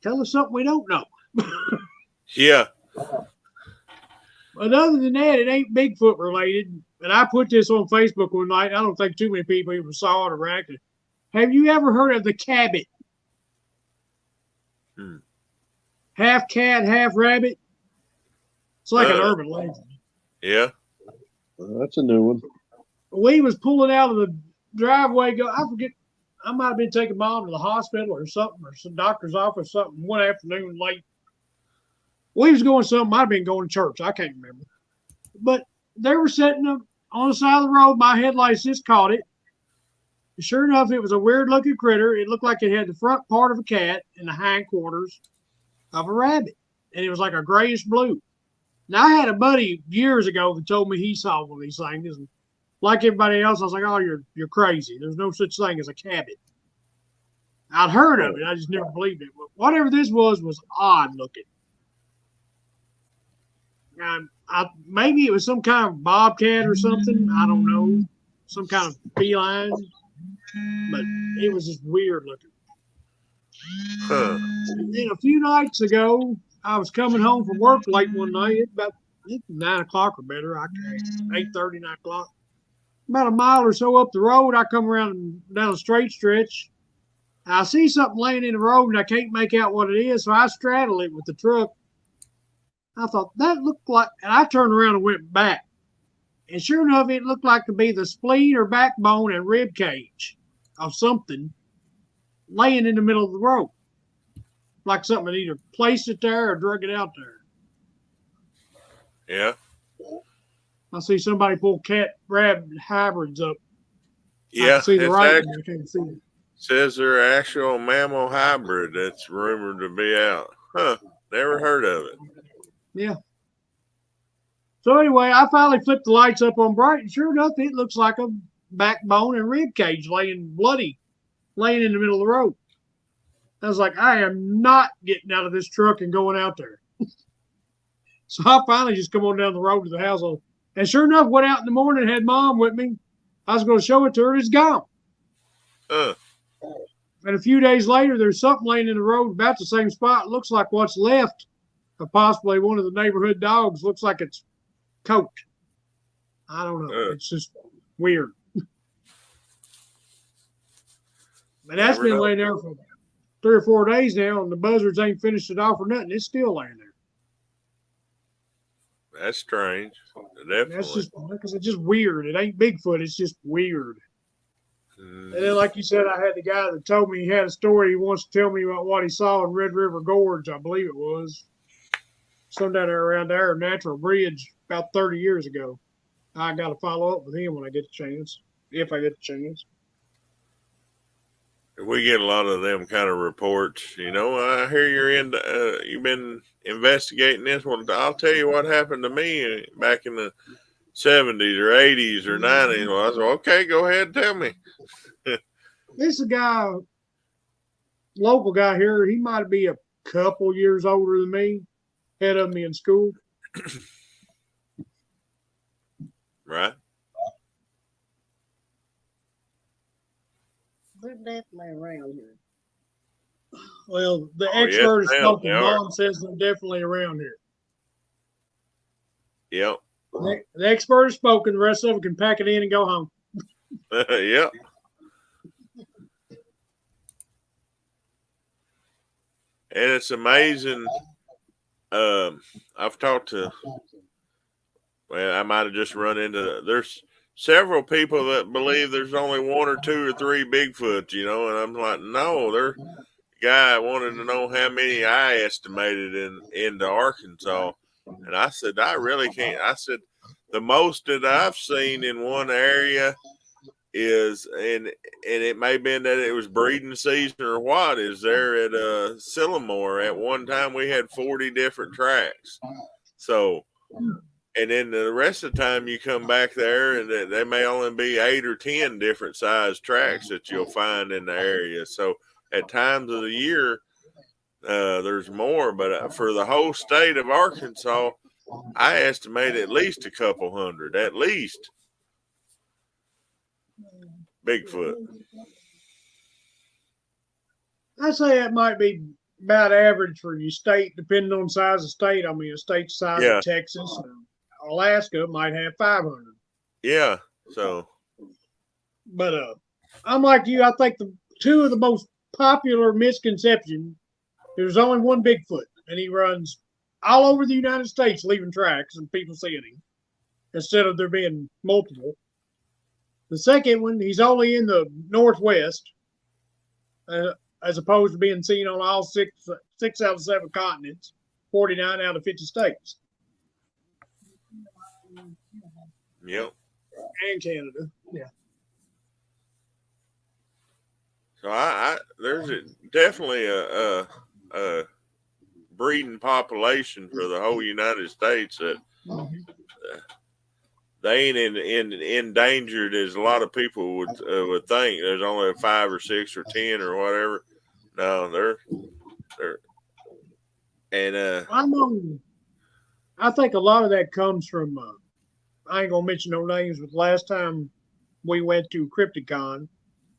Tell us something we don't know. Yeah. But other than that, it ain't Bigfoot related. And I put this on Facebook one night. I don't think too many people even saw it or reacted. Have you ever heard of the Cabot? Half cat, half rabbit. It's like an urban legend. Yeah. That's a new one. We was pulling out of the driveway. I forget. I might have been taking Mom to the hospital or something, or some doctor's office, something one afternoon late. We was going something. Might have been going to church. I can't remember. But they were sitting on the side of the road. My headlights just caught it. And sure enough, it was a weird-looking critter. It looked like it had the front part of a cat and the hindquarters of a rabbit. And it was like a grayish blue. Now, I had a buddy years ago that told me he saw one of these things. And like everybody else, I was like, "Oh, you're crazy. There's no such thing as a cabot." I'd heard of it. I just never believed it. But whatever this was odd looking. Maybe it was some kind of bobcat or something. I don't know. Some kind of feline. But it was just weird looking. And then a few nights ago, I was coming home from work late one night. It's about 9 o'clock or better. 8:30, 9 o'clock. About a mile or so up the road, I come around down a straight stretch. I see something laying in the road, and I can't make out what it is, so I straddle it with the truck. I thought, that looked like, and I turned around and went back. And sure enough, it looked like to be the spleen or backbone and rib cage of something laying in the middle of the road. Like something that either placed it there or drug it out there. Yeah. I see somebody pull cat-rabbit hybrids up. Yeah. I can see the right one. I can't see it. Says they're actual mammal hybrid that's rumored to be out. Never heard of it. Yeah. So anyway, I finally flipped the lights up on bright, and sure enough, it looks like a backbone and rib cage laying in the middle of the road. I was like, I am not getting out of this truck and going out there. So I finally just come on down the road to the house. And sure enough, went out in the morning and had Mom with me. I was going to show it to her. It's gone. And a few days later, there's something laying in the road about the same spot. It looks like what's left of possibly one of the neighborhood dogs. Looks like it's coat. I don't know. It's just weird. But that's been laying there for 3 or 4 days now, and the buzzards ain't finished it off or nothing. It's still laying there. That's strange. Definitely. That's just, because it's just weird. It ain't Bigfoot. It's just weird. And then, like you said, I had the guy that told me he had a story he wants to tell me about what he saw in Red River Gorge, I believe it was. Some down there around there, Natural Bridge, about 30 years ago. I got to follow up with him when I get the chance, if I get the chance. We get a lot of them kind of reports. You know, I hear you've been investigating this one. I'll tell you what happened to me back in the 70s or 80s or 90s. Well, I said, okay, go ahead and tell me. This is a guy, local guy here. He might be a couple years older than me, head of me in school. Well, the Oh, yes, expert is ma'am, spoken. they are. Mom says they're definitely around here. Yep. The expert is spoken. The rest of them can pack it in and go home. Yep. And it's amazing. I've talked to, well, I might have just run into, there's several people that believe there's only one or two or three Bigfoots, you know, and I'm like, no, there. Guy wanted to know how many I estimated into Arkansas, and I said I really can't. I said the most that I've seen in one area is, and it may have been that it was breeding season or what, is there at Sycamore. At one time we had 40 different tracks. So, and then the rest of the time you come back there and there may only be 8 or 10 different size tracks that you'll find in the area. So at times of the year, there's more, but for the whole state of Arkansas, I estimate at least a couple hundred, at least. Bigfoot. I say that might be about average for your state, depending on the size of state. I mean, a state the size Yeah. of Texas, Alaska might have 500. Yeah. So, But I'm like you. I think the two of the most popular misconceptions. There's only one Bigfoot, and he runs all over the United States, leaving tracks, and people seeing him instead of there being multiple. The second one, he's only in the Northwest, as opposed to being seen on all six out of 7 continents, 49 out of 50 states. yep. And Canada. Yeah. So there's definitely a breeding population for the whole United States that they ain't endangered as a lot of people would think. There's only 5 or 6 or 10 or whatever. No, they're and I think a lot of that comes from. I ain't gonna mention no names, but last time we went to Crypticon,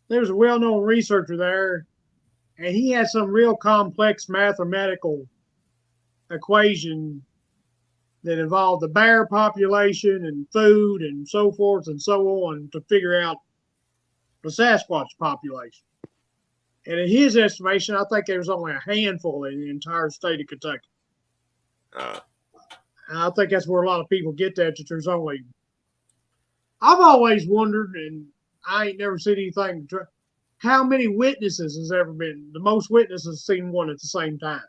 there was a well-known researcher there, and he had some real complex mathematical equation that involved the bear population and food and so forth and so on to figure out the Sasquatch population. And in his estimation, I think there was only a handful in the entire state of Kentucky. And I think that's where a lot of people get that there's only. I've always wondered, and I ain't never seen anything. How many witnesses has ever been? The most witnesses seen one at the same time.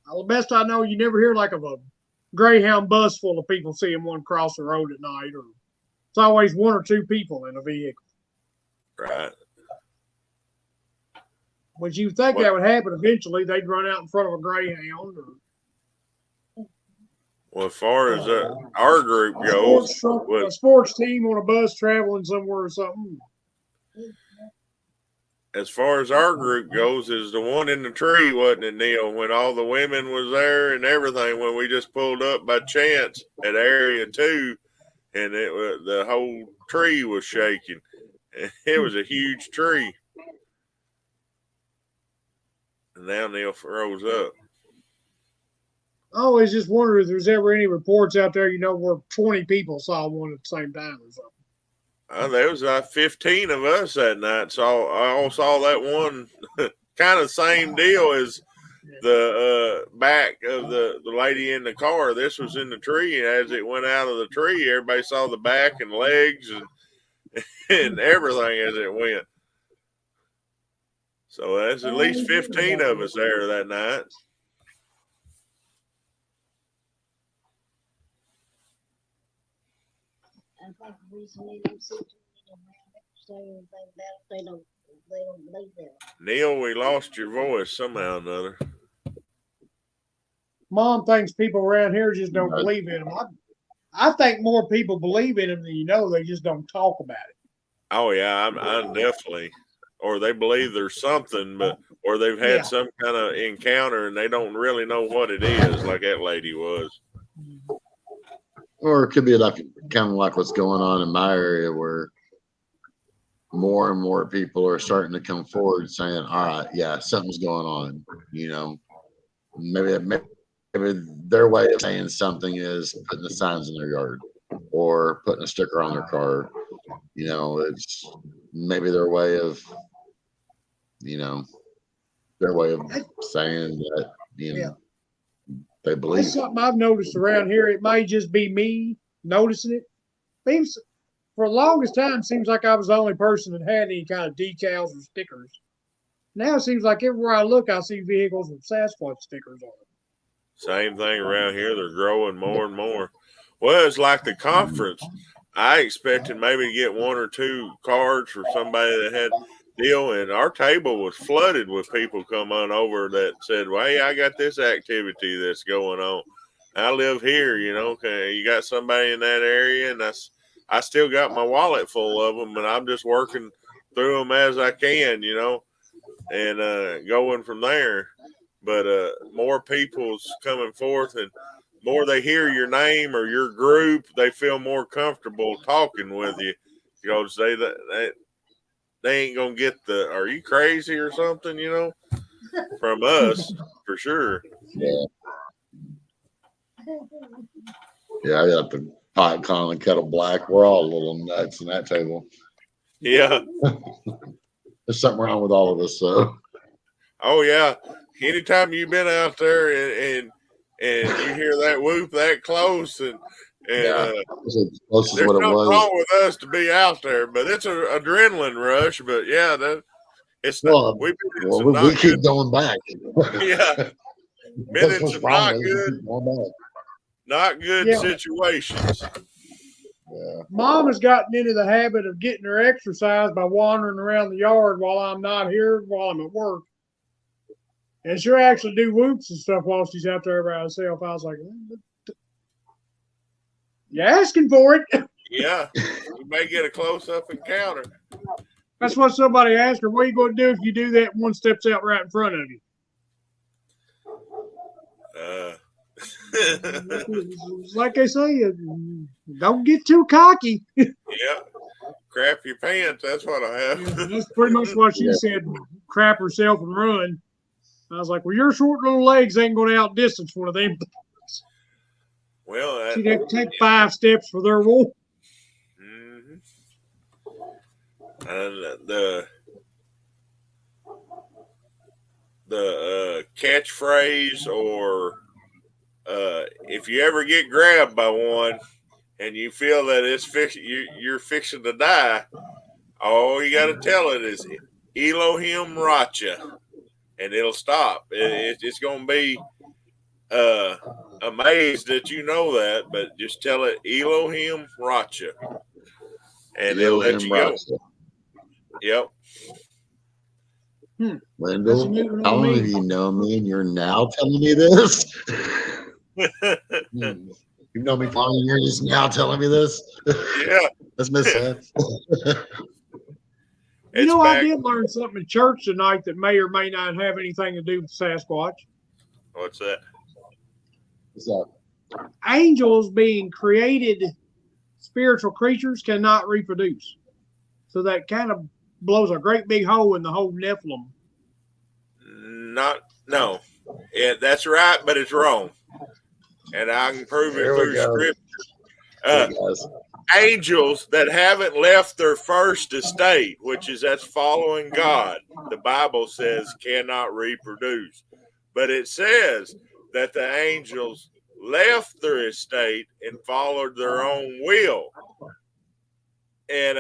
Well, the best I know, you never hear like of a Greyhound bus full of people seeing one cross the road at night, or it's always 1 or 2 people in a vehicle. right. Which you think that would happen eventually, they'd run out in front of a Greyhound or. Well, as far as our group goes, A sports team on a bus traveling somewhere or something. as far as our group goes, is the one in the tree, wasn't it, Neil? When all the women was there and everything, when we just pulled up by chance at Area 2, and the whole tree was shaking. It was a huge tree. And now Neil froze up. I always just wonder if there's ever any reports out there, where 20 people saw one at the same time or something. There was like 15 of us that night. So I all saw that one kind of same deal as the back of the lady in the car. This was in the tree, and as it went out of the tree, everybody saw the back and legs and everything as it went. So that's at least 15 of us there that night. I think the reason they don't see too many around it, they don't believe that. Neil, we lost your voice somehow or another. Mom thinks people around here just don't believe in them. I think more people believe in them than they just don't talk about it. Oh yeah, I'm definitely. Or they believe there's something, or they've had some kind of encounter and they don't really know what it is, like that lady was. Or it could be like kind of like what's going on in my area, where more and more people are starting to come forward saying, all right, yeah, something's going on. You know, maybe their way of saying something is putting the signs in their yard or putting a sticker on their car. You know, it's maybe their way of, you know, saying that, you know, they believe. That's something I've noticed around here. It may just be me noticing it. Seems for the longest time, seems like I was the only person that had any kind of decals or stickers. Now it seems like everywhere I look, I see vehicles with Sasquatch stickers on them. Same thing around here. They're growing more and more. Well, it's like the conference. I expected maybe to get one or two cards for somebody that had deal, and our table was flooded with people coming over that said, well, hey, I got this activity that's going on. I live here, you know, you got somebody in that area, and I still got my wallet full of them, and I'm just working through them as I can, you know, and going from there. But more people's coming forth, and more they hear your name or your group, they feel more comfortable talking with you. You know, say that they ain't gonna get the "Are you crazy?" or something, you know, from us for sure. Yeah, yeah. I got the pot calling kettle black. We're all a little nuts in that table. Yeah. There's something wrong with all of us, so. Oh yeah. Anytime you've been out there and you hear that whoop that close, and Yeah, there's close as what it nothing was. wrong with us to be out there, but it's an adrenaline rush. But yeah, it's Well, not. We've been in well, some we keep going back. Yeah, been That's in what's some wrong not with it. good, We keep going back. not good Yeah. situations. Yeah. Mom has gotten into the habit of getting her exercise by wandering around the yard while I'm not here, while I'm at work. And she'll actually do whoops and stuff while she's out there by herself. I was like, you're asking for it. Yeah, you may get a close-up encounter. That's what somebody asked her, what are you going to do if you do that and one steps out right in front of you? Like I say, don't get too cocky. Yeah, crap your pants. That's what I have. That's pretty much what she said, crap herself and run. I was like, well, your short little legs ain't going to outdistance one of them. Well, she'd have to take 5 steps for their wolf. Mm-hmm. And the catchphrase, or if you ever get grabbed by one and you feel that you're fixing to die, all you got to tell it is Elohim Racha, and it'll stop. It's going to be amazed that you know that, but just tell it Elohim Racha, and it'll let you go. Yep. Wendell, how long have you known me and you're now telling me this? You've known me for long and you're just now telling me this? Yeah. That's makes sense. You know, I did learn something in church tonight that may or may not have anything to do with Sasquatch. What's that? What's that? Angels, being created spiritual creatures, cannot reproduce. So that kind of blows a great big hole in the whole Nephilim. No. Yeah, that's right, but it's wrong. And I can prove it through scripture. Angels that haven't left their first estate, that's following God, the Bible says cannot reproduce. But it says that the angels left their estate and followed their own will. And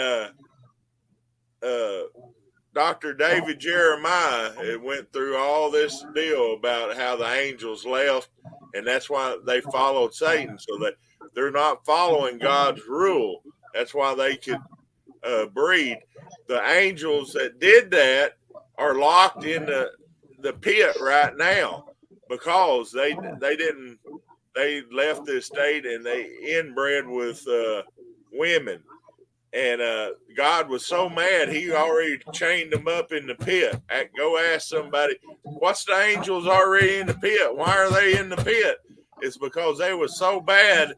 Dr. David Jeremiah went through all this deal about how the angels left, and that's why they followed Satan, so that they're not following God's rule. That's why they could breed. The angels that did that are locked in the pit right now because they left the estate and they inbred with women. And God was so mad, he already chained them up in the pit. Go ask somebody, what's the angels already in the pit? Why are they in the pit? It's because they were so bad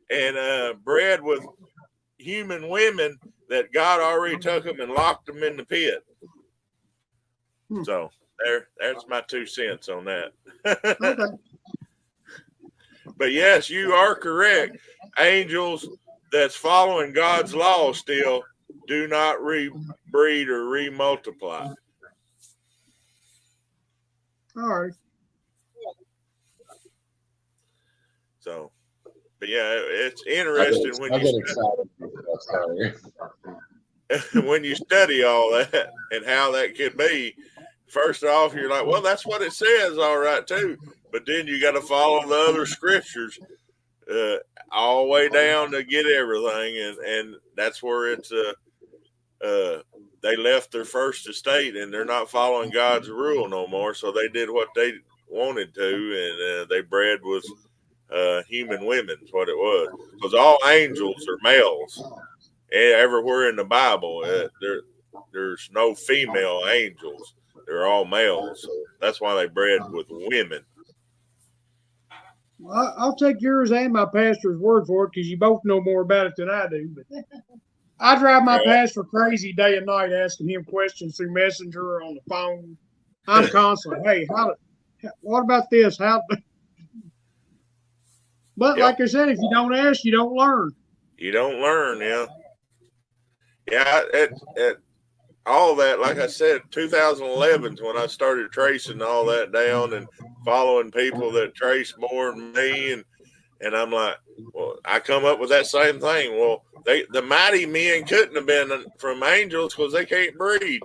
and bred with human women that God already took them and locked them in the pit. Hmm. So there's my 2 cents on that. Okay. But yes, you are correct. Angels that's following God's law still do not rebreed or remultiply. All right. So, but yeah, it's I interesting when get you excited. when you study all that and how that could be. First off, you're like, well, that's what it says, all right, too. But then you got to follow the other scriptures all the way down to get everything, and that's where it's they left their first estate and they're not following God's rule no more. So they did what they wanted to, and they bred with human women. Is what it was. Because all angels are males. Everywhere in the Bible, there's no female angels. They're all males. So that's why they bred with women. Well, I'll take yours and my pastor's word for it because you both know more about it than I do. But I drive my pastor crazy day and night asking him questions through Messenger or on the phone. I'm constantly, hey, what about this? But like I said, if you don't ask, you don't learn. You don't learn, yeah. Yeah, all that, like I said, 2011 is when I started tracing all that down and following people that trace more than me, and I'm like, well, I come up with that same thing. Well, the mighty men couldn't have been from angels because they can't breed.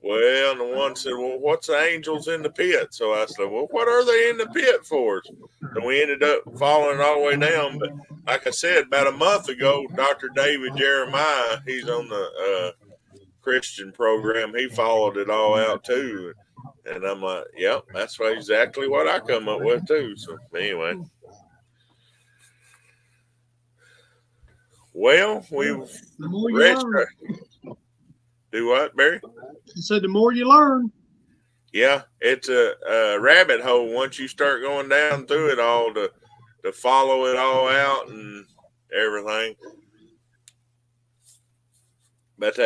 Well, and the one said, well, what's the angels in the pit? So I said, well, what are they in the pit for? And we ended up following all the way down. But like I said, about a month ago, Dr. David Jeremiah, he's on the Christian program, he followed it all out too, and I'm like, yep, that's exactly what I come up with too. So anyway, well, we've do what, Barry? So the more you learn. Yeah, it's a rabbit hole once you start going down through it all to follow it all out and everything. But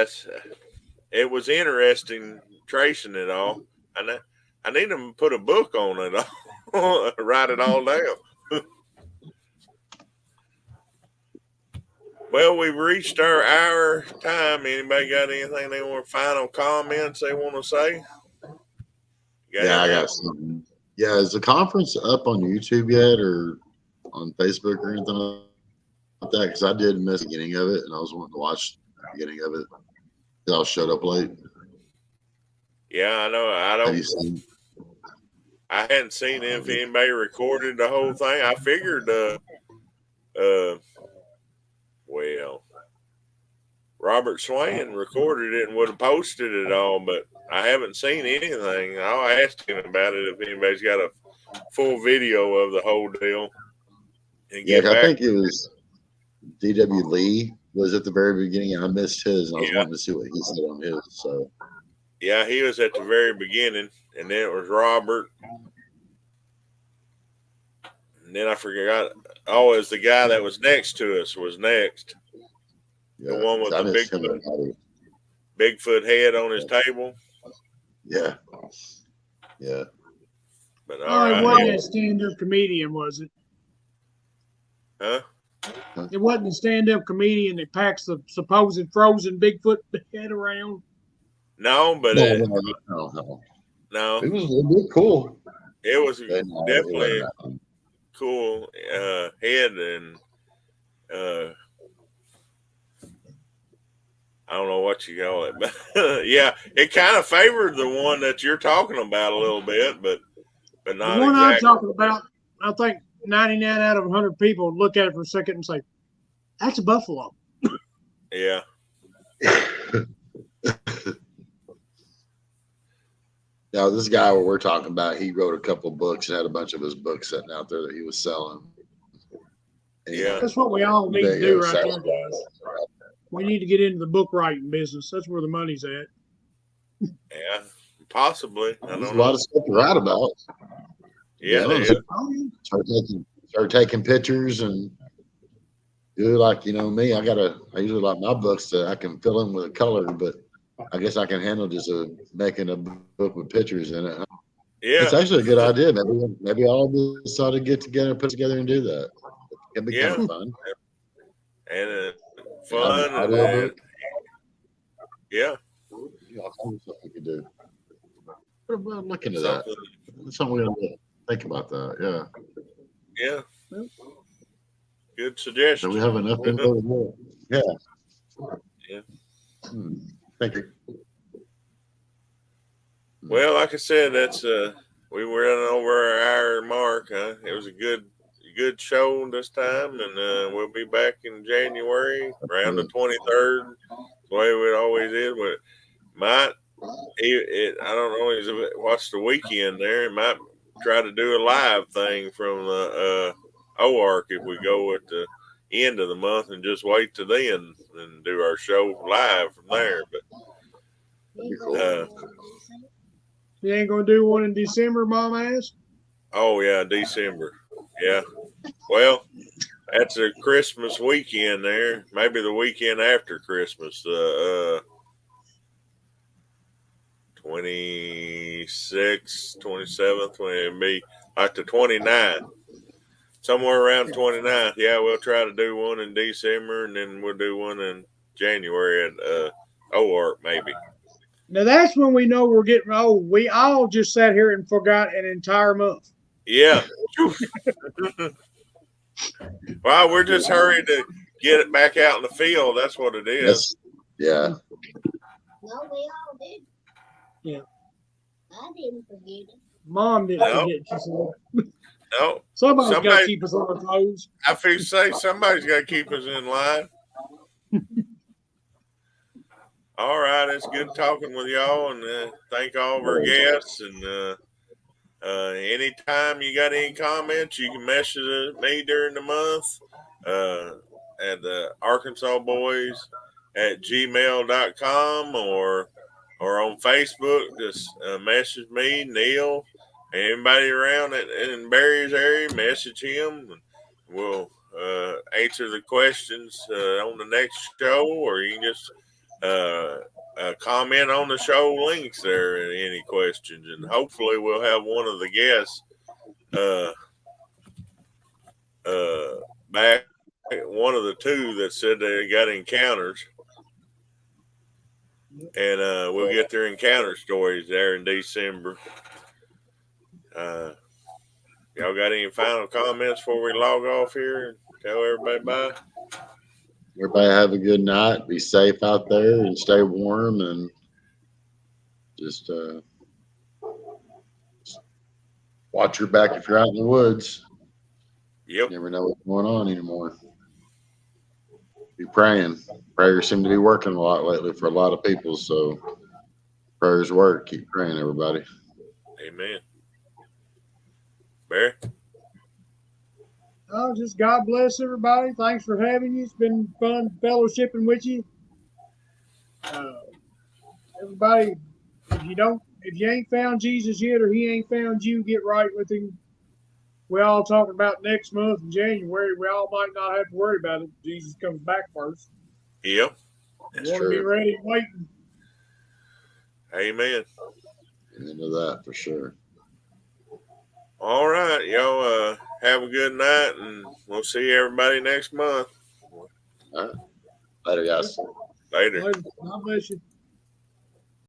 it was interesting tracing it all. And I need to put a book on it all, write it all down. Well, we've reached our hour time. Anybody got anything they want, final comments they want to say? I got something. Yeah, is the conference up on YouTube yet or on Facebook or anything like that? Because I did miss the beginning of it, and I was wanting to watch the beginning of it. Y'all showed up late. Yeah, I know. I hadn't seen if anybody recorded the whole thing. I figured, well, Robert Swain recorded it and would have posted it all, but I haven't seen anything. I'll ask him about it if anybody's got a full video of the whole deal. And I think it was D.W. Lee was at the very beginning. I missed his, and I was wanting to see what he said on his. So, yeah, he was at the very beginning, and then it was Robert. And then I forgot. Oh, it was the guy that was next to us was next. Yeah, the one with the Bigfoot head on his table. Yeah. Yeah. But it wasn't a stand-up comedian, was it? Huh? It wasn't a stand-up comedian that packs the supposed frozen Bigfoot head around. No, but no. It was cool. It was definitely cool head, and I don't know what you call it, but yeah, it kind of favored the one that you're talking about a little bit, but not the one exactly. I'm talking about. I think 99 out of 100 people would look at it for a second and say, "That's a buffalo." Yeah. Now, this guy we're talking about, he wrote a couple of books and had a bunch of his books sitting out there that he was selling. And yeah, that's what we all need to do right there, guys. We need to get into the book writing business. That's where the money's at. Yeah, possibly. There's a lot of stuff to write about. Yeah, start taking pictures and do like me. I usually like my books that I can fill in with a color, but I guess I can handle just making a book with pictures in it. Yeah. It's actually a good idea. Maybe all of us ought to get together, put together, and do that. It'd be kind of fun. And Have an fun audio book. Yeah. All kinds of stuff we could do. We'll look into Something. that. That's something we ought to think about that. Yeah. Good suggestion. So we have enough info to do it. Yeah. Thank you. Well, like I said, that's we were running over our hour mark. It was a good show this time, and we'll be back in January around the 23rd. The way it always is. But might I don't know what's the weekend there. It might try to do a live thing from the OARC if we go at the end of the month and just wait till then and do our show live from there. But you ain't gonna do one in December, Mom asked. Oh yeah, December. Yeah. Well, that's a Christmas weekend there. Maybe the weekend after Christmas. 26th, 27th, when it'd be like the 29th. Somewhere around 29th. Yeah, we'll try to do one in December, and then we'll do one in January at OARC maybe. Now that's when we know we're getting old. We all just sat here and forgot an entire month. Yeah. Well, we're just hurrying to get it back out in the field. That's what it is. Yeah. No, we all did. Yeah. I didn't forget it. Mom didn't forget. She said. No. Somebody's got to keep us on our toes. I feel say somebody's got to keep us in line. All right, it's good talking with y'all, and thank all of our guests. And anytime you got any comments, you can message me during the month at the Arkansas Boys at gmail.com or on Facebook. Just message me, Neil, anybody around in Barry's area, message him. And we'll answer the questions on the next show, or you can just comment on the show links there and any questions, and hopefully we'll have one of the guests back, one of the two that said they got encounters, and we'll get their encounter stories there in December. Y'all got any final comments before we log off here and tell everybody bye? Everybody have a good night. Be safe out there and stay warm, and just watch your back if you're out in the woods. Yep. You never know what's going on anymore. Be praying. Prayers seem to be working a lot lately for a lot of people, so prayers work. Keep praying, everybody. Amen. Barry? Oh, just God bless everybody. Thanks for having you. It's been fun fellowshipping with you. Everybody, if you ain't found Jesus yet, or he ain't found you, get right with him. We all talk about next month in January. We all might not have to worry about it. Jesus comes back first. Yep. That's You want to be ready and waiting. Amen. Into that for sure. All right, y'all have a good night, and we'll see everybody next month. All right. Later, guys. Later. God bless you.